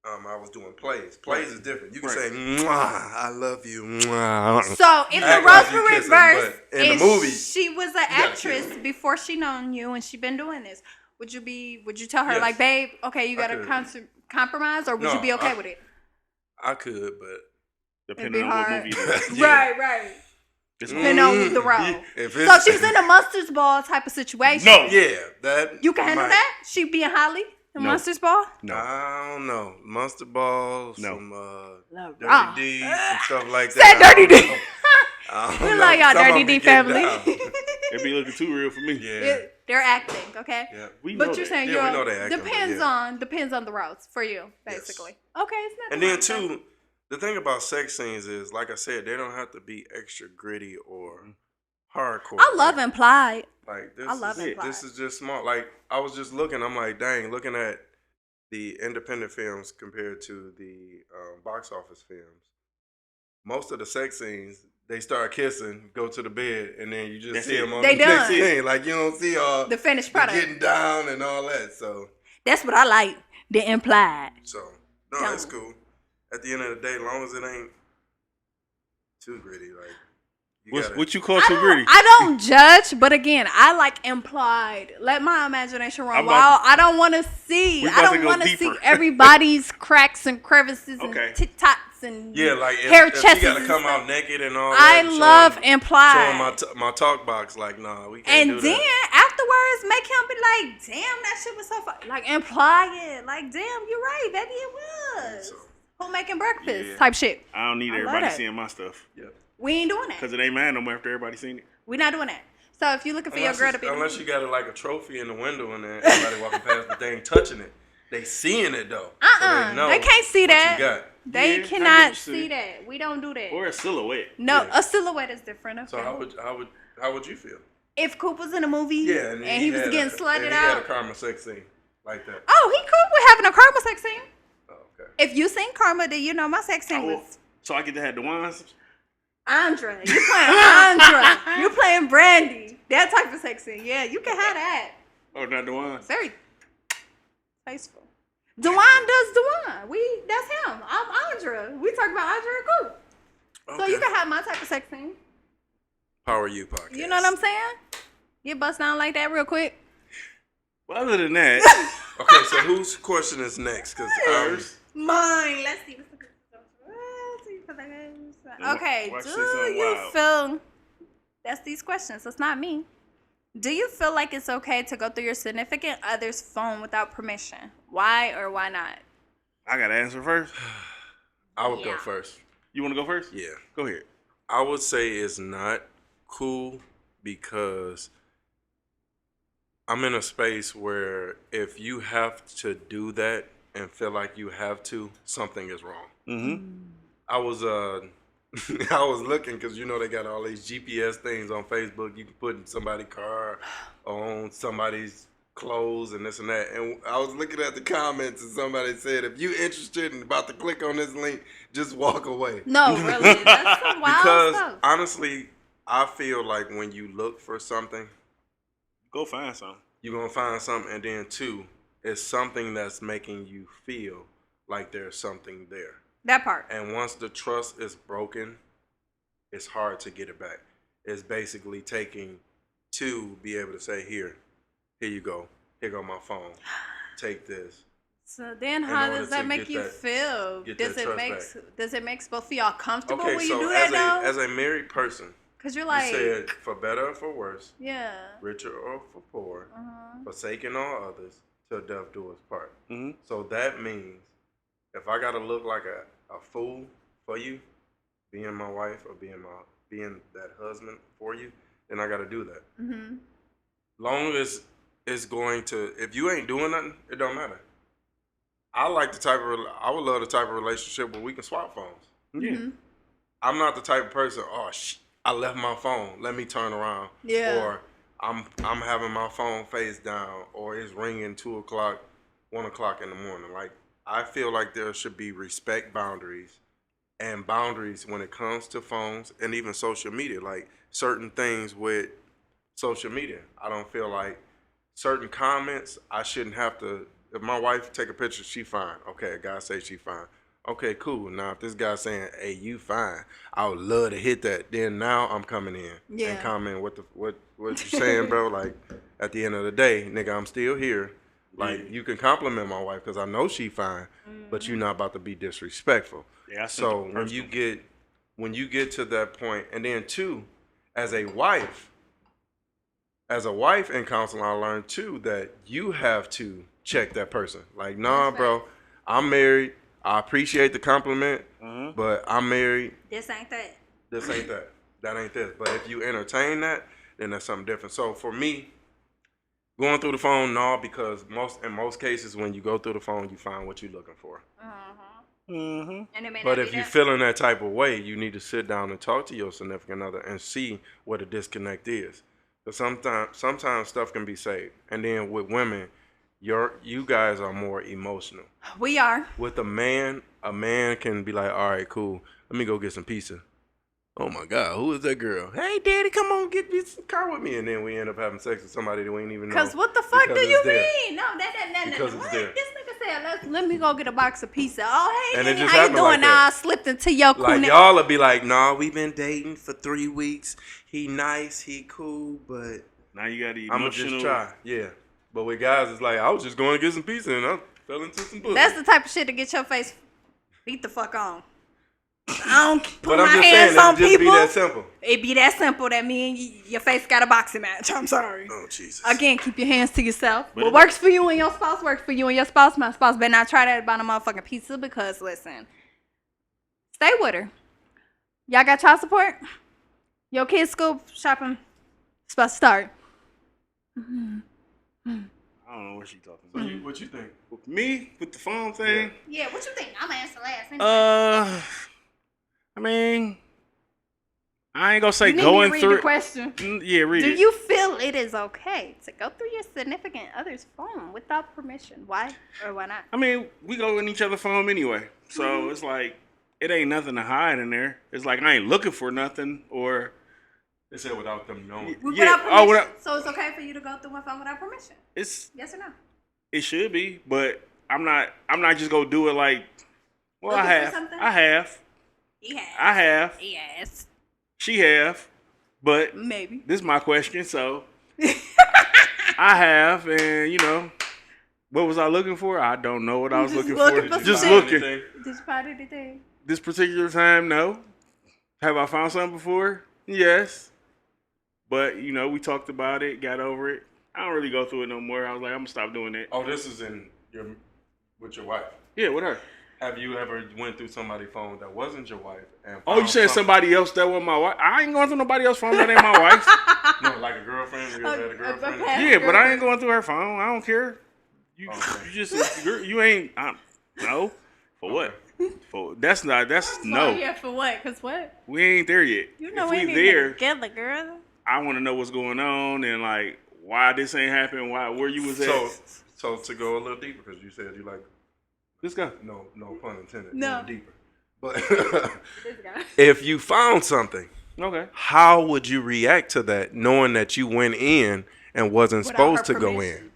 Speaker 1: I was doing plays. Plays is different. You can
Speaker 3: Right.
Speaker 1: say, "Mwah, I love you." Mwah.
Speaker 2: So if the
Speaker 1: Act
Speaker 2: roles
Speaker 1: like you
Speaker 2: were
Speaker 1: kissing,
Speaker 2: reversed,
Speaker 1: but in
Speaker 2: and
Speaker 1: the movie,
Speaker 2: she was an
Speaker 1: gotta
Speaker 2: actress
Speaker 1: kiss.
Speaker 2: before she known you and she been doing this, would you tell her
Speaker 1: Yes.
Speaker 2: like, babe, okay, you
Speaker 1: I
Speaker 2: gotta
Speaker 1: could.
Speaker 2: compromise, or would
Speaker 1: No,
Speaker 2: you be okay
Speaker 1: I-
Speaker 2: with it?
Speaker 1: I could, but
Speaker 3: Depending
Speaker 2: be
Speaker 3: on what
Speaker 2: hard.
Speaker 3: movie it is.
Speaker 1: Yeah.
Speaker 2: Right.
Speaker 3: It's
Speaker 2: Depending on the role.
Speaker 1: if
Speaker 2: So
Speaker 1: it's,
Speaker 2: if she was in a mustard ball type of situation.
Speaker 3: No.
Speaker 1: yeah, that
Speaker 2: You can handle
Speaker 1: might-
Speaker 2: that? She being Holly in
Speaker 3: No.
Speaker 2: mustard ball?
Speaker 3: No.
Speaker 1: I don't know. Mustard balls,
Speaker 3: No.
Speaker 1: some
Speaker 2: Love
Speaker 1: dirty
Speaker 2: raw.
Speaker 1: D's and stuff like
Speaker 2: Say
Speaker 1: that.
Speaker 2: dirty D.
Speaker 1: I don't
Speaker 2: We
Speaker 1: know.
Speaker 2: love y'all
Speaker 1: Some of
Speaker 2: dirty
Speaker 1: them
Speaker 2: D
Speaker 1: be getting
Speaker 2: family.
Speaker 1: down.
Speaker 3: It'd be looking too real for me.
Speaker 1: Yeah.
Speaker 2: They're acting, okay?
Speaker 1: Yeah.
Speaker 3: We know
Speaker 2: But you're
Speaker 3: that.
Speaker 2: saying
Speaker 1: Yeah, we know they acting, but
Speaker 2: depends on the routes for you,
Speaker 1: Yes.
Speaker 2: basically. Okay, it's not.
Speaker 1: And then too, the thing about sex scenes is, like I said, they don't have to be extra gritty or hardcore.
Speaker 2: I love Implied.
Speaker 1: Like this
Speaker 2: I love
Speaker 1: is,
Speaker 2: Implied.
Speaker 1: this is just smart. Like I was just looking, I'm like, dang, looking at the independent films compared to the box office films. Most of the sex scenes, they start kissing, go to the bed, and then you just
Speaker 3: That's
Speaker 1: see
Speaker 3: it.
Speaker 1: them on
Speaker 2: They
Speaker 1: the next
Speaker 2: done.
Speaker 1: scene. Like you don't see all
Speaker 2: The finished
Speaker 1: the
Speaker 2: product.
Speaker 1: getting down and all that. So
Speaker 2: That's what I like. The Implied.
Speaker 1: no,
Speaker 2: Done.
Speaker 1: it's cool. At the end of the day, as long as it ain't too gritty, like you gotta,
Speaker 3: What you call too gritty?
Speaker 2: I don't judge, but again, I like Implied. Let my imagination run
Speaker 3: I'm about
Speaker 2: wild. I don't want to see.
Speaker 3: We
Speaker 2: I
Speaker 3: about to
Speaker 2: don't
Speaker 3: go
Speaker 2: want to see
Speaker 3: deeper.
Speaker 2: everybody's cracks and crevices
Speaker 3: Okay.
Speaker 2: and tit tots and
Speaker 1: like
Speaker 2: hair
Speaker 1: if
Speaker 2: chests.
Speaker 1: she gotta come out naked and all
Speaker 2: I
Speaker 1: that.
Speaker 2: love
Speaker 1: showing
Speaker 2: implied.
Speaker 1: my talk box, like, nah, we can't
Speaker 2: And
Speaker 1: do
Speaker 2: then
Speaker 1: that.
Speaker 2: afterwards, make him be like, "Damn, that shit was so fun." Like imply it. Like, damn, you're right, baby, it was.
Speaker 1: So,
Speaker 2: Who making breakfast?
Speaker 3: Yeah.
Speaker 2: Type shit.
Speaker 3: I don't need
Speaker 2: I love
Speaker 3: everybody
Speaker 2: that.
Speaker 3: seeing my stuff
Speaker 2: We ain't doing that.
Speaker 3: because it ain't mine no more after everybody seen it.
Speaker 2: We're not doing that. So if you're looking for your girl to be,
Speaker 1: unless you got it like a trophy in the window and then everybody walking past, but they ain't touching it. They seeing it though. So
Speaker 2: they can't see
Speaker 1: what
Speaker 2: that.
Speaker 1: you got.
Speaker 2: They
Speaker 3: Yeah, I get
Speaker 2: cannot
Speaker 3: what you
Speaker 2: see
Speaker 3: said.
Speaker 2: that. We don't do that.
Speaker 3: Or a silhouette.
Speaker 2: No,
Speaker 1: Yeah.
Speaker 2: a silhouette is different. Okay.
Speaker 1: So how would you feel?
Speaker 2: If Coop was in a movie
Speaker 1: Yeah,
Speaker 2: and he was getting slutted
Speaker 1: He had a
Speaker 2: out.
Speaker 1: karma sex scene like that.
Speaker 2: Oh, he cool with having a karma sex scene.
Speaker 1: Oh, okay.
Speaker 2: If you seen Karma, then you know my sex scene was
Speaker 3: So I get to have the ones.
Speaker 2: Andra. You playing Andra. You playing Brandy. That type of sex scene. Yeah, you can have that.
Speaker 3: Oh, not the ones.
Speaker 2: Very tasteful. Dewan does Dewan. That's him. I'm Andra. We talk about Andra and Coop. So
Speaker 1: Okay.
Speaker 2: you can have my type of sex scene.
Speaker 1: Power You podcast.
Speaker 2: You know what I'm saying? Get bust down like that real quick.
Speaker 3: Well, other than that,
Speaker 1: Okay, so whose question is next? Because
Speaker 2: Mine. Let's see. Okay.
Speaker 3: Watch
Speaker 2: Do
Speaker 3: this on
Speaker 2: you
Speaker 3: Wild.
Speaker 2: feel? That's these questions. It's not me. Do you feel like it's okay to go through your significant other's phone without permission? Why or why not?
Speaker 3: I got to answer first.
Speaker 1: I would go
Speaker 2: Yeah.
Speaker 1: first.
Speaker 3: You want to go first?
Speaker 1: Yeah.
Speaker 3: Go ahead.
Speaker 1: I would say it's not cool because I'm in a space where if you have to do that and feel like you have to, something is wrong.
Speaker 3: Mm-hmm.
Speaker 1: I was I was looking because you know they got all these GPS things on Facebook. You can put in somebody's car, on somebody's clothes, and this and that. And I was looking at the comments, and somebody said, "If you interested and about to click on this link, just walk away."
Speaker 2: No, really. That's some wild
Speaker 1: Because
Speaker 2: stuff.
Speaker 1: honestly, I feel like when you look for something,
Speaker 3: Go find some.
Speaker 1: you're gonna find something, and then two, it's something that's making you feel like there's something there.
Speaker 2: That part.
Speaker 1: And once the trust is broken, it's hard to get it back. It's basically taking to be able to say, here you go. Here go my phone. Take this.
Speaker 2: So then,
Speaker 1: In
Speaker 2: how
Speaker 1: order
Speaker 2: does that
Speaker 1: to
Speaker 2: make
Speaker 1: get
Speaker 2: you
Speaker 1: that-
Speaker 2: feel?
Speaker 1: get
Speaker 2: Does
Speaker 1: that
Speaker 2: it
Speaker 1: trust
Speaker 2: make does it make both of y'all comfortable
Speaker 1: Okay,
Speaker 2: when
Speaker 1: so
Speaker 2: you do that though?
Speaker 1: as a married person,
Speaker 2: Cause you're
Speaker 1: you
Speaker 2: like,
Speaker 1: said for better or for worse,
Speaker 2: yeah.
Speaker 1: richer or for poor,
Speaker 2: Uh-huh.
Speaker 1: forsaking all others, till death do us part.
Speaker 3: Mm-hmm.
Speaker 1: So that means if I gotta look like a fool for you, being my wife or being that husband for you, then I gotta do that.
Speaker 2: Mm-hmm.
Speaker 1: Long as it's going to, if you ain't doing nothing, it don't matter. I would love the type of relationship where we can swap phones.
Speaker 3: Yeah.
Speaker 2: Mm-hmm.
Speaker 1: I'm not the type of person, I left my phone, let me turn around.
Speaker 2: Yeah.
Speaker 1: Or I'm having my phone face down, or it's ringing 2 o'clock, 1 o'clock in the morning. Like, I feel like there should be respect boundaries and boundaries when it comes to phones and even social media. Like, certain things with social media, I don't feel like certain comments, I shouldn't have to. If my wife take a picture, she fine. Okay, a guy say she fine. Okay, cool. Now, if this guy saying, "Hey, you fine," I would love to hit that. Then now I'm coming in
Speaker 2: Yeah.
Speaker 1: and comment what you saying, bro. Like, at the end of the day, nigga, I'm still here. Like, you can compliment my wife because I know she fine, but you're not about to be disrespectful.
Speaker 3: Yeah. I sent
Speaker 1: So
Speaker 3: it
Speaker 1: when you get to that point, and then two, as a wife in counseling, I learned too that you have to check that person. Like, nah,
Speaker 2: That's
Speaker 1: bro, I'm married. I appreciate the compliment,
Speaker 3: Mhm.
Speaker 1: but I'm married.
Speaker 2: This ain't that.
Speaker 1: This ain't that. That ain't this. But if you entertain that, then that's something different. So for me, going through the phone, no, because in most cases, when you go through the phone, you find what you're looking for.
Speaker 3: Mm-hmm.
Speaker 2: And it may
Speaker 1: But
Speaker 2: not
Speaker 1: if
Speaker 2: be
Speaker 1: you're
Speaker 2: that.
Speaker 1: feeling that type of way, you need to sit down and talk to your significant other and see what the disconnect is. Because sometimes stuff can be saved. And then with women, you guys are more emotional.
Speaker 2: We are.
Speaker 1: With a man can be like, all right, cool. Let me go get some pizza. Oh my God, who is that girl? Hey, daddy, come on, get this car with me. And then we end up having sex with somebody that we ain't even know.
Speaker 2: Cause what the fuck
Speaker 1: because
Speaker 2: do
Speaker 1: it's
Speaker 2: you
Speaker 1: there.
Speaker 2: mean? No, that.
Speaker 1: Because it's
Speaker 2: What?
Speaker 1: there.
Speaker 2: This nigga said, let me go get a box of pizza. Oh, hey,
Speaker 1: And it
Speaker 2: Danny,
Speaker 1: just
Speaker 2: how you
Speaker 1: happened
Speaker 2: doing?
Speaker 1: like
Speaker 2: Now
Speaker 1: that.
Speaker 2: I slipped into your
Speaker 1: Like,
Speaker 2: kunai.
Speaker 1: y'all will be like, nah, we been dating for 3 weeks. He nice, he cool, but
Speaker 3: Now you got the
Speaker 1: I'ma
Speaker 3: emotional.
Speaker 1: just try. Yeah. But with guys, it's like, I was just going to get some pizza and I fell into some pussy.
Speaker 2: That's the type of shit to get your face beat the fuck on. I don't put
Speaker 1: But
Speaker 2: my
Speaker 1: I'm just
Speaker 2: hands
Speaker 1: saying,
Speaker 2: on
Speaker 1: it just
Speaker 2: people.
Speaker 1: be that simple.
Speaker 2: It be that simple that me and your face got a boxing match. I'm sorry.
Speaker 1: Oh, Jesus.
Speaker 2: Again, keep your hands to yourself.
Speaker 3: But
Speaker 2: What works for you and your spouse works for you and your spouse. My spouse better not try that about a motherfucking pizza because, listen, stay with her. Y'all got child support? Your kids' school shopping is about to start.
Speaker 3: I don't know what she talking about.
Speaker 1: What you think?
Speaker 3: With me, with the phone thing.
Speaker 2: Yeah, what you think? I'm gonna answer last.
Speaker 3: I mean, I ain't gonna say
Speaker 2: You need
Speaker 3: going
Speaker 2: to read
Speaker 3: through.
Speaker 2: the question.
Speaker 3: Yeah, read
Speaker 2: Do
Speaker 3: it.
Speaker 2: you feel it is okay to go through your significant other's phone without permission? Why or why not?
Speaker 3: I mean, we go in each other's phone anyway, so
Speaker 2: Mm-hmm.
Speaker 3: it's like it ain't nothing to hide in there. It's like I ain't looking for nothing, or
Speaker 1: They said without them knowing.
Speaker 2: Without permission.
Speaker 3: Oh, without,
Speaker 2: So it's okay for you to go through my phone without permission?
Speaker 3: it's
Speaker 2: Yes or no?
Speaker 3: it should be, but I'm not just gonna do it like. Well,
Speaker 2: Looking
Speaker 3: I
Speaker 2: for
Speaker 3: have,
Speaker 2: something?
Speaker 3: I have,
Speaker 2: He has.
Speaker 3: I have,
Speaker 2: He has.
Speaker 3: she have, but
Speaker 2: Maybe.
Speaker 3: this is my question, so I have, and what was I looking for? I don't know what I was
Speaker 2: Just
Speaker 3: looking
Speaker 2: looking
Speaker 3: for.
Speaker 2: for
Speaker 3: Just
Speaker 2: some
Speaker 3: looking.
Speaker 2: shit. Did you find anything?
Speaker 3: This particular time, no. Have I found something before? Yes. But, we talked about it, got over it. I don't really go through it no more. I was like, I'm going to stop doing that.
Speaker 1: Oh, this is with your wife.
Speaker 3: Yeah, with her.
Speaker 1: Have you ever went through somebody's phone that wasn't your wife? And
Speaker 3: Oh, you
Speaker 1: found
Speaker 3: saying
Speaker 1: something-
Speaker 3: somebody else that was my wife? I ain't going through nobody else's phone that ain't my wife.
Speaker 1: No, like a girlfriend. You ever had a girlfriend?
Speaker 2: past
Speaker 3: Yeah, but I ain't going through her phone. I don't care. You
Speaker 1: Okay.
Speaker 3: you ain't, no. For what? That's no.
Speaker 2: Oh, yeah, for what? Because what?
Speaker 3: We ain't there yet.
Speaker 2: You know
Speaker 3: if
Speaker 2: we
Speaker 3: we
Speaker 2: ain't
Speaker 3: there,
Speaker 2: together, girl.
Speaker 3: I want to know what's going on and like why this ain't happening, where you was at.
Speaker 1: So to go a little deeper, because you said you like,
Speaker 3: Let's go.
Speaker 1: no pun intended,
Speaker 2: No.
Speaker 1: going deeper. But
Speaker 2: This guy.
Speaker 1: if you found something,
Speaker 3: Okay.
Speaker 1: how would you react to that, knowing that you went in and wasn't
Speaker 2: Without
Speaker 1: supposed
Speaker 2: her
Speaker 1: to go
Speaker 2: permission.
Speaker 1: in?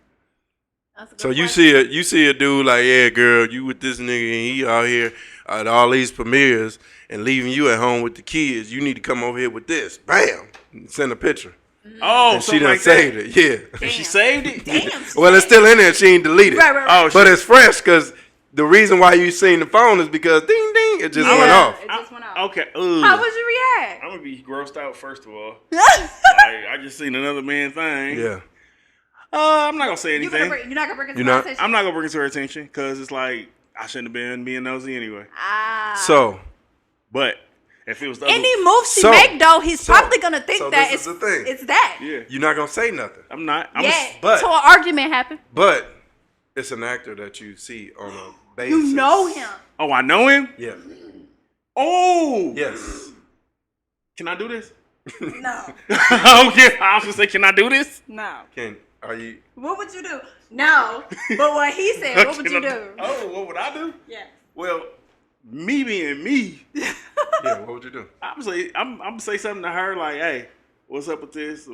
Speaker 2: That's a good
Speaker 1: So
Speaker 2: question.
Speaker 1: you see a dude like, yeah, girl, you with this nigga and he out here at all these premieres and leaving you at home with the kids. You need to come over here with this. Bam! Send a picture.
Speaker 3: Oh,
Speaker 1: And she
Speaker 3: something
Speaker 1: done
Speaker 3: like
Speaker 1: saved
Speaker 3: that.
Speaker 1: it. Yeah.
Speaker 3: And she saved it.
Speaker 2: Damn.
Speaker 1: Well, it's still in there. She ain't deleted.
Speaker 2: Right.
Speaker 3: Oh,
Speaker 1: But
Speaker 3: shit.
Speaker 1: it's fresh because the reason why you seen the phone is because ding ding, it just
Speaker 2: Yeah.
Speaker 1: went off.
Speaker 2: It just went off.
Speaker 3: Okay.
Speaker 2: How would you react?
Speaker 3: I'm gonna be grossed out first of all. I just seen another man thing.
Speaker 1: Yeah.
Speaker 3: I'm not gonna say
Speaker 2: You're
Speaker 3: anything.
Speaker 2: not gonna bring it to
Speaker 1: You're
Speaker 2: my
Speaker 1: not?
Speaker 2: attention.
Speaker 3: I'm not gonna bring it to her attention because it's like I shouldn't have been being nosy anyway.
Speaker 1: So
Speaker 3: But if it was the other,
Speaker 2: Any move she
Speaker 1: So-
Speaker 2: make though, he's
Speaker 1: so-
Speaker 2: probably gonna think
Speaker 1: so
Speaker 2: that
Speaker 1: this is the thing.
Speaker 2: it's that.
Speaker 3: yeah,
Speaker 1: you're not gonna say nothing.
Speaker 3: I'm not.
Speaker 2: Yeah.
Speaker 1: but-
Speaker 2: so an argument happened.
Speaker 1: But it's an actor that you see on a basis.
Speaker 2: You know him.
Speaker 3: Oh, I know him.
Speaker 1: Yeah.
Speaker 3: Oh,
Speaker 1: Yes.
Speaker 3: Can I do this?
Speaker 2: No.
Speaker 3: Okay, I was gonna say, can I do this?
Speaker 2: No.
Speaker 1: Are you?
Speaker 2: What would you do? No. But what he said, what would you
Speaker 3: Can I-
Speaker 2: do?
Speaker 3: Oh, what would I do?
Speaker 2: Yeah.
Speaker 3: Well, me being me,
Speaker 1: Yeah. What would you do?
Speaker 3: I'm gonna say something to her like, "Hey, what's up with this?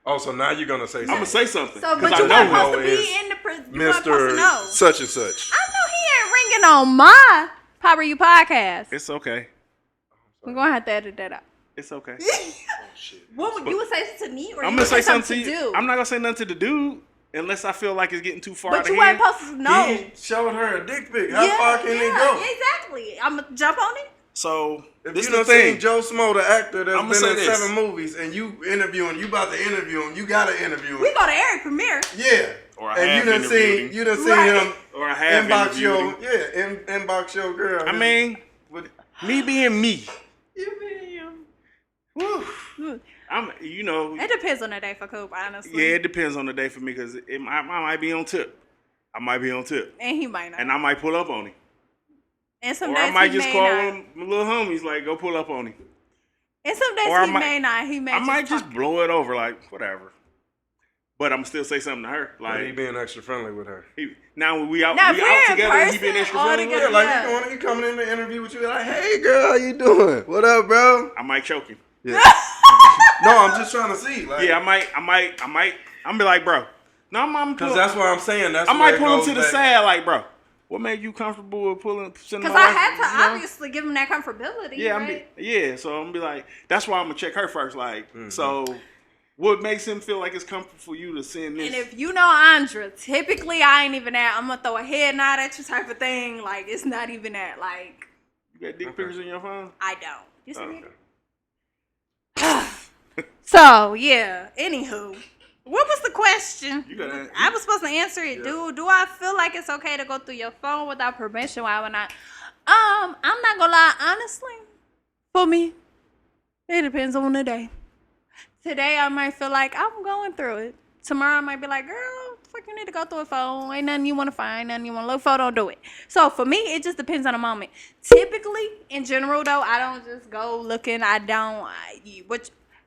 Speaker 1: Oh, so now you're gonna say
Speaker 3: I'm gonna
Speaker 1: something.
Speaker 3: say something
Speaker 2: So,
Speaker 3: 'cause
Speaker 2: but
Speaker 3: I
Speaker 2: you
Speaker 3: know
Speaker 2: weren't
Speaker 3: him.
Speaker 2: supposed to
Speaker 1: is
Speaker 2: be in the prison. You weren't supposed to
Speaker 1: Mr.
Speaker 2: know.
Speaker 1: Such and such.
Speaker 2: I know he ain't ringing on my Power You podcast.
Speaker 3: It's okay.
Speaker 2: We're gonna have to edit that out.
Speaker 3: It's okay.
Speaker 2: What would you would say to me, or
Speaker 3: I'm
Speaker 2: you
Speaker 3: gonna
Speaker 2: would
Speaker 3: say something to
Speaker 2: to
Speaker 3: you.
Speaker 2: do?
Speaker 3: I'm not gonna say nothing to the dude unless I feel like it's getting too far.
Speaker 2: But
Speaker 3: out
Speaker 2: you
Speaker 3: of
Speaker 2: weren't
Speaker 3: hand.
Speaker 2: supposed to know.
Speaker 1: He showed her a dick pic. How far can it go?
Speaker 2: Exactly. I'm gonna jump on it.
Speaker 3: So
Speaker 1: If
Speaker 3: this
Speaker 1: you
Speaker 3: is
Speaker 1: done
Speaker 3: the thing.
Speaker 1: seen Joe Smo, the actor that's
Speaker 3: I'ma
Speaker 1: been
Speaker 3: say
Speaker 1: in
Speaker 3: this.
Speaker 1: 7 movies, and you interviewing, you about to interview him, you gotta interview him.
Speaker 2: We go to Eric Premiere.
Speaker 1: Yeah.
Speaker 3: Or I
Speaker 1: and
Speaker 3: have
Speaker 1: you done
Speaker 3: interviewed
Speaker 1: seen
Speaker 3: him.
Speaker 2: Right.
Speaker 1: him
Speaker 3: Or I have
Speaker 1: inbox
Speaker 3: interviewed
Speaker 1: your
Speaker 3: him.
Speaker 1: inbox your girl.
Speaker 3: I mean,
Speaker 1: With-
Speaker 3: me being me.
Speaker 1: you mean
Speaker 3: Whew.
Speaker 2: Hmm.
Speaker 3: I'm,
Speaker 2: It depends on the day for Coop, honestly.
Speaker 3: yeah, it depends on the day for me because I might be on tip. I might be on tip,
Speaker 2: And he might not.
Speaker 3: and I might pull up on him,
Speaker 2: And some
Speaker 3: or
Speaker 2: days
Speaker 3: I might
Speaker 2: he
Speaker 3: just
Speaker 2: may
Speaker 3: call
Speaker 2: not.
Speaker 3: one of my little homies like, go pull up on him.
Speaker 2: And some days
Speaker 3: or I
Speaker 2: he
Speaker 3: might-
Speaker 2: may not. He may
Speaker 3: I might just
Speaker 2: talk.
Speaker 3: blow it over like whatever, but I'm still say something to her
Speaker 1: Like he
Speaker 3: like.
Speaker 1: being extra friendly with her.
Speaker 3: Now when we out,
Speaker 2: Now,
Speaker 3: we
Speaker 2: if
Speaker 3: out
Speaker 2: we're in
Speaker 3: together. And he been
Speaker 2: person,
Speaker 3: extra
Speaker 2: all
Speaker 3: friendly.
Speaker 2: together,
Speaker 3: with her,
Speaker 1: Like
Speaker 2: Yeah.
Speaker 1: you coming in the interview with you, like, hey girl, how you doing? What up, bro?
Speaker 3: I might choke him.
Speaker 1: Yeah. No, I'm just trying to see. Like,
Speaker 3: Yeah, I might. I'm be like, bro. No, I'm
Speaker 1: because that's what I'm saying. That's
Speaker 3: I
Speaker 1: where
Speaker 3: might
Speaker 1: it
Speaker 3: pull him
Speaker 1: goes
Speaker 3: to the
Speaker 1: back.
Speaker 3: side, like, bro. What made you comfortable with sending
Speaker 2: Because
Speaker 3: my
Speaker 2: I
Speaker 3: wife,
Speaker 2: had to
Speaker 3: you know?
Speaker 2: obviously give him that comfortability,
Speaker 3: Yeah,
Speaker 2: right?
Speaker 3: so I'm gonna be like, that's why I'm gonna check her first. Like, so what makes him feel like it's comfortable for you to send this?
Speaker 2: And if you know Andra, typically I ain't even that. I'm gonna throw a head nod at you type of thing. Like it's not even that. Like
Speaker 3: You got dick pictures in your phone?
Speaker 2: I don't. You see
Speaker 3: Oh,
Speaker 2: me?
Speaker 3: okay.
Speaker 2: So yeah. Anywho, what was the question?
Speaker 3: You gotta.
Speaker 2: I was supposed to answer it.
Speaker 1: Yeah.
Speaker 2: Do I feel like it's okay to go through your phone without permission? Why would not? I'm not gonna lie. Honestly, for me, it depends on the day. Today I might feel like I'm going through it. Tomorrow I might be like, girl, fuck, you need to go through a phone. Ain't nothing you want to find, nothing you want to look for. Don't do it. So for me, it just depends on the moment. Typically, in general, though, I don't just go looking.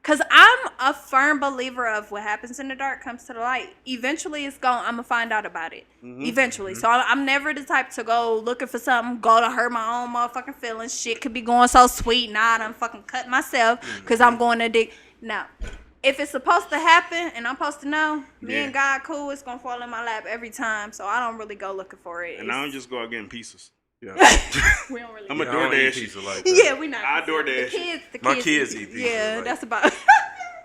Speaker 2: Cause I'm a firm believer of what happens in the dark comes to the light. Eventually, I'm gonna find out about it. Eventually, so I'm never the type to go looking for something, go to hurt my own motherfucking feelings. Shit could be going so sweet, nah, I done fucking cut myself because I'm going to dig. No, if it's supposed to happen and I'm supposed to know, me and God cool, it's gonna fall in my lap every time. So I don't really go looking for it.
Speaker 3: And I don't just go out getting pieces.
Speaker 1: Yeah.
Speaker 2: We don't really.
Speaker 3: I'm a
Speaker 1: I don't eat
Speaker 3: DoorDash.
Speaker 1: pizza like that.
Speaker 2: Yeah, we not.
Speaker 3: I DoorDash.
Speaker 2: The
Speaker 1: My kids eat pizza,
Speaker 2: Yeah,
Speaker 1: like-
Speaker 2: that's about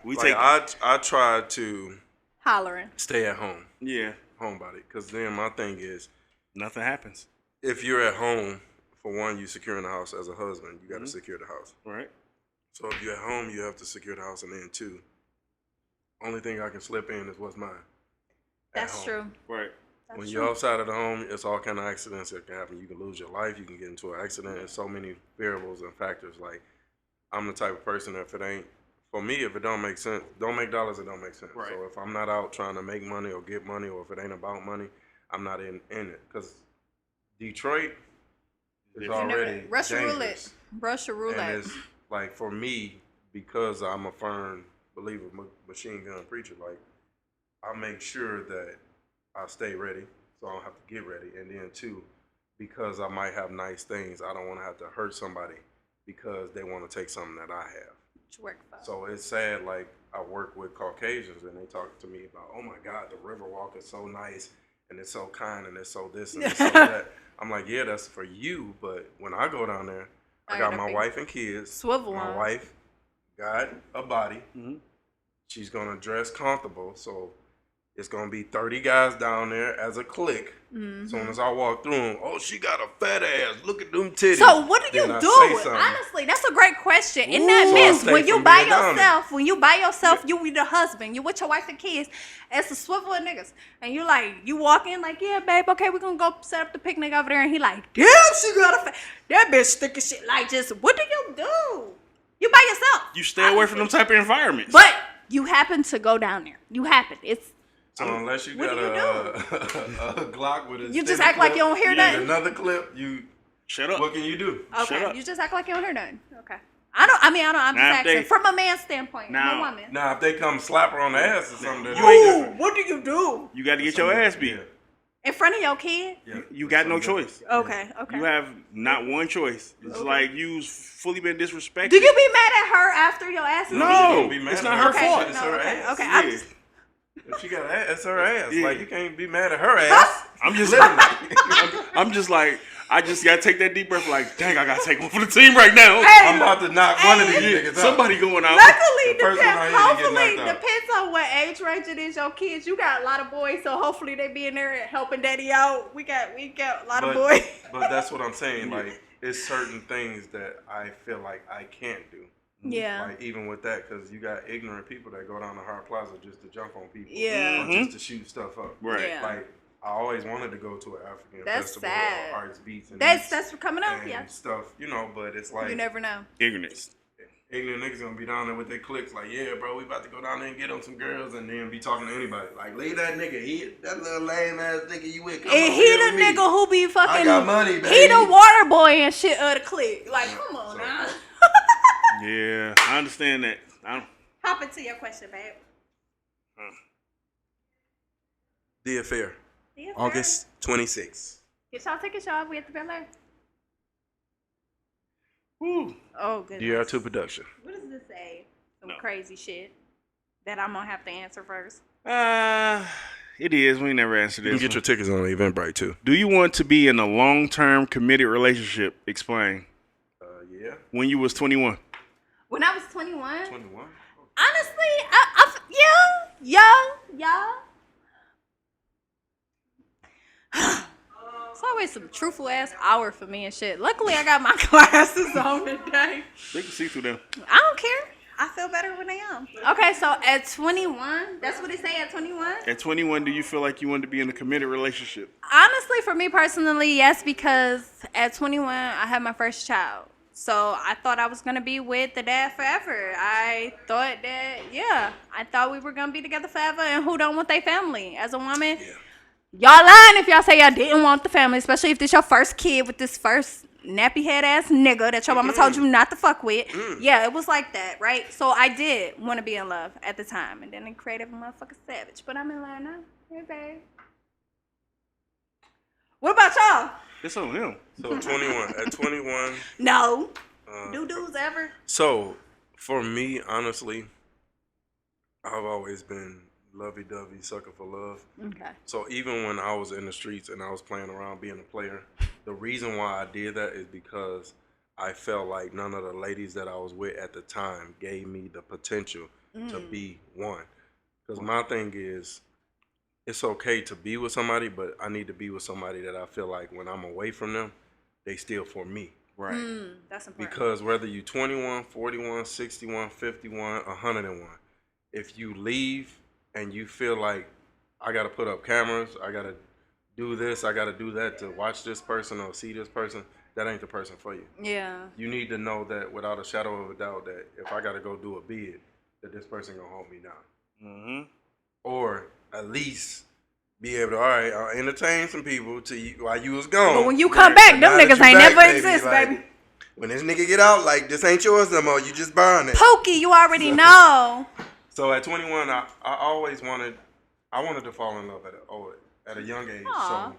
Speaker 3: We
Speaker 1: Like,
Speaker 3: take.
Speaker 1: I try to
Speaker 2: hollering.
Speaker 1: stay at home,
Speaker 3: Yeah.
Speaker 1: homebody, because then my thing is,
Speaker 3: Nothing happens.
Speaker 1: if you're at home, for one, you securing the house as a husband, you got to
Speaker 3: Mhm.
Speaker 1: secure the house.
Speaker 3: Right.
Speaker 1: So if you're at home, you have to secure the house, and then two, only thing I can slip in is what's mine. at
Speaker 2: That's
Speaker 1: home.
Speaker 2: true.
Speaker 3: Right.
Speaker 2: That's
Speaker 1: When
Speaker 2: true.
Speaker 1: you're outside of the home, it's all kind of accidents that can happen. You can lose your life. You can get into an accident. There's so many variables and factors. Like, I'm the type of person that if it ain't, for me, if it don't make sense, don't make dollars, it don't make sense.
Speaker 3: Right.
Speaker 1: So if I'm not out trying to make money or get money, or if it ain't about money, I'm not in it. Because Detroit is already
Speaker 2: Russian roulette.
Speaker 1: dangerous.
Speaker 2: Russian roulette.
Speaker 1: And it's like, for me, because I'm a firm believer, machine gun preacher, like, I make sure that I stay ready, so I don't have to get ready. And then two, because I might have nice things, I don't want to have to hurt somebody because they want to take something that I have. So it's sad, like, I work with Caucasians and they talk to me about, oh my God, the Riverwalk is so nice and it's so kind and it's so this and it's so that. I'm like, yeah, that's for you, but when I go down there, I got my wife and kids.
Speaker 2: Swivel
Speaker 1: My
Speaker 2: on.
Speaker 1: wife got a body.
Speaker 3: Mm-hmm.
Speaker 1: She's gonna dress comfortable, so it's gonna be 30 guys down there as a clique.
Speaker 2: Mm-hmm.
Speaker 1: As soon as I walk through them, oh, she got a fat ass. Look at them titties.
Speaker 2: So what do you
Speaker 1: Then I
Speaker 2: do?
Speaker 1: say something.
Speaker 2: Honestly, that's a great question. In that
Speaker 1: So I
Speaker 2: midst,
Speaker 1: stay
Speaker 2: when you
Speaker 1: from
Speaker 2: by
Speaker 1: being down
Speaker 2: yourself, you with the husband, you with your wife and kids, it's a swivel of niggas, and you walk in like, yeah, babe, okay, we're gonna go set up the picnic over there, and he like, damn, she got a that bitch sticky shit. Like, just what do you do? You by yourself.
Speaker 3: You stay away from them type of environments.
Speaker 2: But you happen to go down there. You happen. It's
Speaker 1: So unless you
Speaker 2: What
Speaker 1: got
Speaker 2: do you
Speaker 1: a Glock with a
Speaker 2: You just
Speaker 1: steady
Speaker 2: act like
Speaker 1: clip
Speaker 2: you don't hear
Speaker 1: and
Speaker 2: nothing?
Speaker 1: another clip, you
Speaker 3: Shut up.
Speaker 1: what can you do?
Speaker 3: Shut
Speaker 2: okay.
Speaker 3: up.
Speaker 2: You just act like you don't hear nothing. Okay. I'm just
Speaker 3: Now, if
Speaker 2: asking
Speaker 3: they-
Speaker 2: from a man's standpoint. I'm
Speaker 3: Now-
Speaker 2: a woman.
Speaker 1: Now if they come slap her on the ass or something,
Speaker 3: You
Speaker 1: that's
Speaker 3: ain't
Speaker 1: different.
Speaker 2: What do you do
Speaker 3: You got to get your ass beat.
Speaker 2: in front of your kid?
Speaker 1: Yeah.
Speaker 3: You got no choice.
Speaker 2: Okay. Okay.
Speaker 3: You have not one choice. It's
Speaker 2: Okay.
Speaker 3: like you've fully been disrespected.
Speaker 2: Do you be mad at her after your ass is
Speaker 3: No.
Speaker 2: beat?
Speaker 1: She gonna be mad
Speaker 3: it's
Speaker 1: at
Speaker 3: not her
Speaker 2: Okay,
Speaker 3: fault.
Speaker 1: It's
Speaker 2: no,
Speaker 1: her
Speaker 2: okay,
Speaker 1: ass.
Speaker 2: okay.
Speaker 3: Yeah.
Speaker 2: I'm just,
Speaker 1: If she got an ass, it's her ass.
Speaker 3: Yeah.
Speaker 1: Like, you can't be mad at her ass.
Speaker 3: I'm just,
Speaker 1: Literally.
Speaker 3: I'm just like, I just gotta take that deep breath. Like, dang, I gotta take one for the team right now.
Speaker 2: Hey,
Speaker 1: I'm about to knock one of these niggas out.
Speaker 3: Somebody going out.
Speaker 2: luckily,
Speaker 1: The first one I hit, he get
Speaker 2: hopefully,
Speaker 1: knocked out.
Speaker 2: depends on what age range it is. Your kids, you got a lot of boys, so hopefully they be in there helping daddy out. We got a lot of boys.
Speaker 1: But that's what I'm saying. Like, it's certain things that I feel like I can't do.
Speaker 2: Yeah.
Speaker 1: Like, even with that, because you got ignorant people that go down to Hart Plaza just to jump on people.
Speaker 2: Yeah.
Speaker 1: Or just to shoot stuff up.
Speaker 3: Right.
Speaker 2: Yeah.
Speaker 1: Like, I always wanted to go to an African
Speaker 2: That's
Speaker 1: festival
Speaker 2: sad.
Speaker 1: or arts beats and
Speaker 2: That's
Speaker 1: eats
Speaker 2: coming up.
Speaker 1: and
Speaker 2: Yeah.
Speaker 1: stuff, you know, but it's like
Speaker 2: You never know.
Speaker 3: Ignorance.
Speaker 1: ignorant niggas gonna be down there with their clicks, like, yeah, bro, we about to go down there and get on some girls, and then be talking to anybody. Like, leave that nigga, that little lame ass nigga you with. Come
Speaker 2: And
Speaker 1: on
Speaker 2: he
Speaker 1: here
Speaker 2: the
Speaker 1: with me.
Speaker 2: nigga who be fucking.
Speaker 1: I got money,
Speaker 2: He
Speaker 1: baby.
Speaker 2: the water boy and shit of the clique. Like, come on
Speaker 1: So-
Speaker 2: now.
Speaker 3: Yeah, I understand that.
Speaker 2: Hop into your question, babe.
Speaker 1: The Affair,
Speaker 2: Yes, sir.
Speaker 1: August 26th.
Speaker 2: Get y'all tickets, y'all. We at the Bel-Air.
Speaker 3: Woo.
Speaker 2: Oh, goodness.
Speaker 1: DR2 production.
Speaker 2: What does this say? Some
Speaker 3: No.
Speaker 2: crazy shit that I'm gonna have to answer first.
Speaker 3: It is. We never answered
Speaker 1: You
Speaker 3: this.
Speaker 1: can get your tickets on Eventbrite too.
Speaker 3: Do you want to be in a long-term committed relationship? Explain.
Speaker 1: Yeah.
Speaker 3: When you was 21.
Speaker 2: When I was 21,
Speaker 1: 21.
Speaker 2: honestly, yeah. It's always some truthful ass hour for me and shit. Luckily, I got my glasses on today.
Speaker 3: They can see through them.
Speaker 2: I don't care. I feel better when I am. Okay, so at 21, that's what they say at 21?
Speaker 3: At 21, do you feel like you wanted to be in a committed relationship?
Speaker 2: Honestly, for me personally, yes, because at 21, I had my first child. So I thought I was going to be with the dad forever. I thought that, yeah, I thought we were going to be together forever. And who don't want their family? As a woman, y'all lying if y'all say y'all didn't want the family, especially if this your first kid with this first nappy head ass nigga that your mama told you not to fuck with. Yeah, it was like that, right? So I did want to be in love at the time. And then it created a motherfucking savage. But I'm in love now. Hey, babe. What about y'all?
Speaker 3: It's on him.
Speaker 1: So 21. At 21.
Speaker 2: No. Do dudes ever?
Speaker 1: So for me, honestly, I've always been lovey-dovey, sucker for love.
Speaker 2: Okay.
Speaker 1: So even when I was in the streets and I was playing around being a player, the reason why I did that is because I felt like none of the ladies that I was with at the time gave me the potential to be one. Because my thing is, it's okay to be with somebody, but I need to be with somebody that I feel like when I'm away from them, they still for me.
Speaker 3: Right.
Speaker 2: That's important.
Speaker 1: Because whether you 21, 41, 61, 51, 101, if you leave and you feel like I got to put up cameras, I got to do this, I got to do that to watch this person or see this person, that ain't the person for you.
Speaker 2: Yeah.
Speaker 1: You need to know that without a shadow of a doubt that if I got to go do a bid, that this person going to hold me down.
Speaker 3: Mm-hmm.
Speaker 1: Or at least be able to, all right, I'll entertain some people till you, while you was gone.
Speaker 2: But when you come back, them niggas ain't never exist,
Speaker 1: like,
Speaker 2: baby.
Speaker 1: When this nigga get out, like, this ain't yours no more. You just buying it.
Speaker 2: Pokey, you already know.
Speaker 1: So at 21, I always wanted to fall in love at a young age.
Speaker 2: Aw.
Speaker 1: So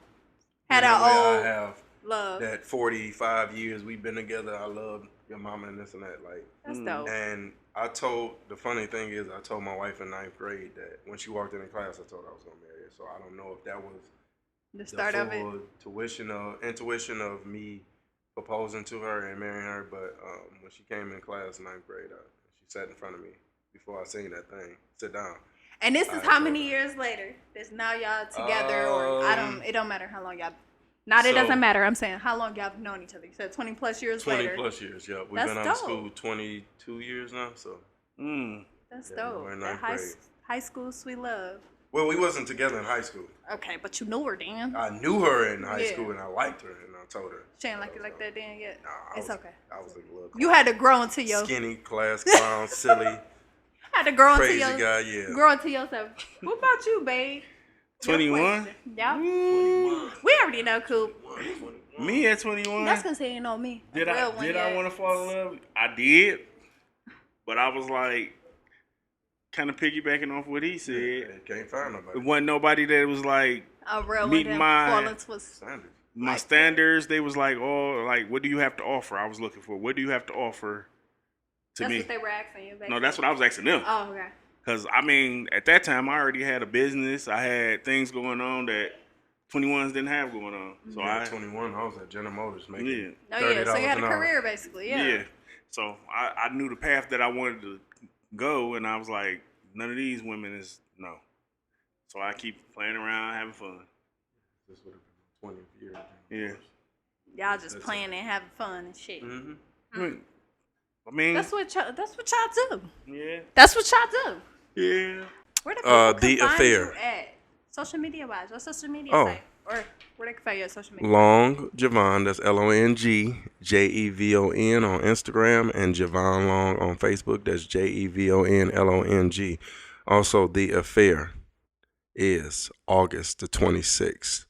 Speaker 2: Had
Speaker 1: I
Speaker 2: our
Speaker 1: have
Speaker 2: old love.
Speaker 1: that 45 years we've been together. I love your mama and this and that. Like,
Speaker 2: That's dope.
Speaker 1: and the funny thing is, I told my wife in 9th grade that when she walked in the class, I told her I was gonna marry her. So I don't know if that was
Speaker 2: The start of it.
Speaker 1: intuition of me proposing to her and marrying her. But when she came in class 9th grade, she sat in front of me before I seen that thing. Sit down.
Speaker 2: And this is how many years later? This now y'all together, or it don't matter how long y'all. It doesn't matter. I'm saying how long y'all have known each other. You said 20 plus years
Speaker 1: 20
Speaker 2: later.
Speaker 1: plus years, yeah. We've
Speaker 2: That's
Speaker 1: been out
Speaker 2: dope.
Speaker 1: of school 22 years now, so.
Speaker 2: That's
Speaker 1: Yeah,
Speaker 2: dope.
Speaker 1: we're in
Speaker 2: That
Speaker 1: ninth grade.
Speaker 2: high school sweet love.
Speaker 1: Well, we wasn't together in high school.
Speaker 2: Okay, but you knew her then.
Speaker 1: I knew her in high
Speaker 2: Yeah.
Speaker 1: school and I liked her and I told her.
Speaker 2: She ain't like you like that then yet.
Speaker 1: Nah,
Speaker 2: It's okay.
Speaker 1: I was a little
Speaker 2: You had to grow into your.
Speaker 1: skinny, class clown, silly,
Speaker 2: Had to grow into
Speaker 1: crazy
Speaker 2: your.
Speaker 1: guy, yeah.
Speaker 2: Grow into yourself. What about you, babe? Your
Speaker 3: 21?
Speaker 2: question. Yeah. We already know, Coop.
Speaker 3: Me at 21?
Speaker 2: That's because he ain't know me.
Speaker 3: Did I want to fall in love? I did, but I was like, kind of piggybacking off what he said.
Speaker 1: Can't find nobody.
Speaker 3: It wasn't nobody that was like
Speaker 2: A real
Speaker 3: meet
Speaker 2: one
Speaker 3: my-
Speaker 2: fall into
Speaker 1: Standards.
Speaker 3: my standards. They was like, oh, like what do you have to offer? I was looking for what do you have to offer to
Speaker 2: That's
Speaker 3: me?
Speaker 2: what they were asking you, basically.
Speaker 3: No, that's what I was asking them.
Speaker 2: Oh, okay.
Speaker 3: Because I mean, at that time, I already had a business. I had things going on that 21s didn't have going on. So
Speaker 1: At 21, I was at General Motors making
Speaker 3: Yeah.
Speaker 2: Oh, yeah. So you had
Speaker 1: $30
Speaker 2: a
Speaker 1: an hour.
Speaker 2: career, basically.
Speaker 3: yeah.
Speaker 2: Yeah.
Speaker 3: So I knew the path that I wanted to go, and I was like, none of these women is no. So I keep playing around, having fun.
Speaker 1: This would have been 20 years.
Speaker 3: Yeah.
Speaker 2: Y'all just playing and having fun and shit.
Speaker 1: Mm-hmm.
Speaker 3: I mean,
Speaker 2: That's what y'all do.
Speaker 3: yeah,
Speaker 2: That's what y'all do.
Speaker 3: yeah.
Speaker 2: Where the people
Speaker 1: The
Speaker 2: can find
Speaker 1: Affair.
Speaker 2: you at? Social media wise. What social media
Speaker 1: Oh.
Speaker 2: site? Or where they can find you at social media?
Speaker 1: Long Jevon, that's Long Jevon on Instagram, and Jevon Long on Facebook, that's JEVONLONG. Also, The Affair is August the 26th.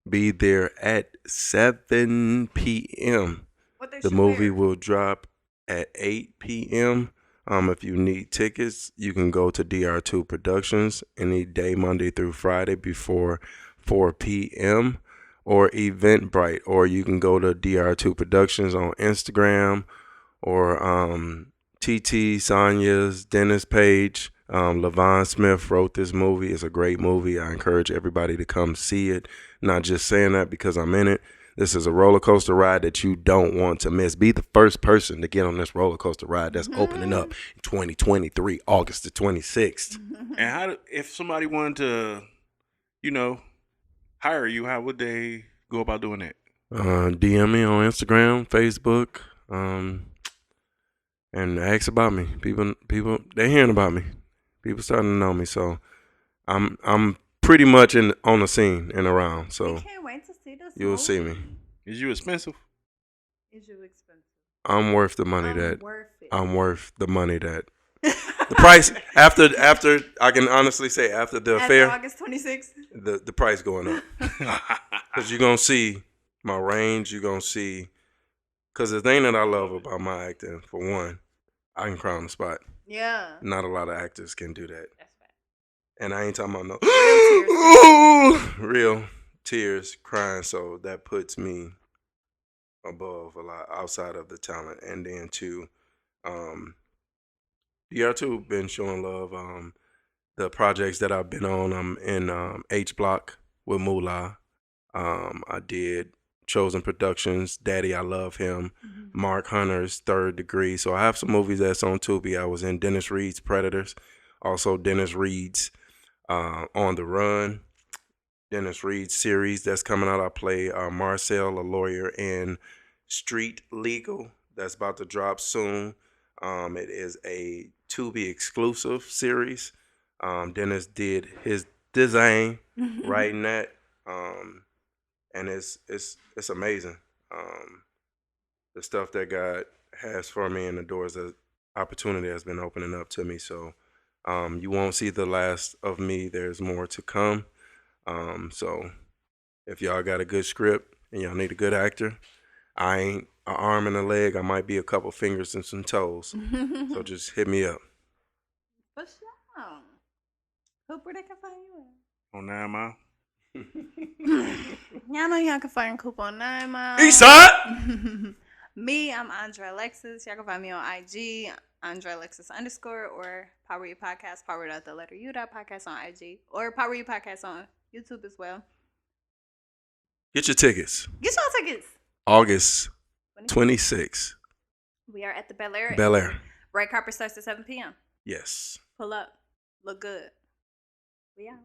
Speaker 1: Be there at 7 p.m.
Speaker 2: What they
Speaker 1: The
Speaker 2: should
Speaker 1: movie
Speaker 2: wear?
Speaker 1: will drop at 8 p.m. If you need tickets, you can go to DR2 Productions any day, Monday through Friday, before 4 p.m. or Eventbrite, or you can go to DR2 Productions on Instagram, or TT Sonya's Dennis Page. Levon Smith wrote this movie. It's a great movie. I encourage everybody to come see it. Not just saying that because I'm in it. This is a roller coaster ride that you don't want to miss. Be the first person to get on this roller coaster ride that's opening up in 2023, August the 26th.
Speaker 3: And if somebody wanted to, hire you, how would they go about doing that?
Speaker 1: DM me on Instagram, Facebook, and ask about me. People, they hearing about me. People starting to know me, so I'm pretty much on the scene and around.
Speaker 2: We
Speaker 1: So
Speaker 2: can't wait to see this.
Speaker 1: you'll see me.
Speaker 3: Is you expensive?
Speaker 2: Is you expensive?
Speaker 1: I'm worth the money
Speaker 2: Worth it.
Speaker 1: I'm worth the money that the price after I can honestly say after the affair,
Speaker 2: August 26th.
Speaker 1: the price going up because you're gonna see my range. You're gonna see because the thing that I love about my acting, for one, I can cry on the spot.
Speaker 2: Yeah.
Speaker 1: Not a lot of actors can do that.
Speaker 2: That's right.
Speaker 1: And I ain't talking about no real tears, crying. So that puts me above a lot outside of the talent. And then too, DR2 been showing love. The projects that I've been on, I'm in H Block with Moolah. I did Chosen Productions, Daddy I Love Him, Mark Hunter's Third Degree. So I have some movies that's on Tubi. I was in Dennis Reed's Predators, also Dennis Reed's On the Run, Dennis Reed's series that's coming out. I play Marcel, a lawyer in Street Legal. That's about to drop soon. It is a Tubi exclusive series. Dennis did his design writing that, and it's amazing. The stuff that God has for me and the doors that opportunity has been opening up to me. So you won't see the last of me. There's more to come. So if y'all got a good script and y'all need a good actor, I ain't an arm and a leg. I might be a couple fingers and some toes. So just hit me up.
Speaker 2: For sure. Cooper, they can find you at.
Speaker 3: On 9 Mile.
Speaker 2: Y'all know y'all can find Cooper on 9 Mile.
Speaker 1: Eastside.
Speaker 2: Me, I'm Andre Alexis. Y'all can find me on IG, Andre Alexis _ or Power You Podcast, power.the-letter-u.podcast on IG, or Power You Podcast on YouTube as well.
Speaker 1: Get your tickets.
Speaker 2: Get y'all tickets.
Speaker 1: August 26th.
Speaker 2: We are at the Bel-Air.
Speaker 1: Bel-Air.
Speaker 2: Red carpet starts at 7 p.m.
Speaker 1: Yes.
Speaker 2: Pull up. Look good. We out.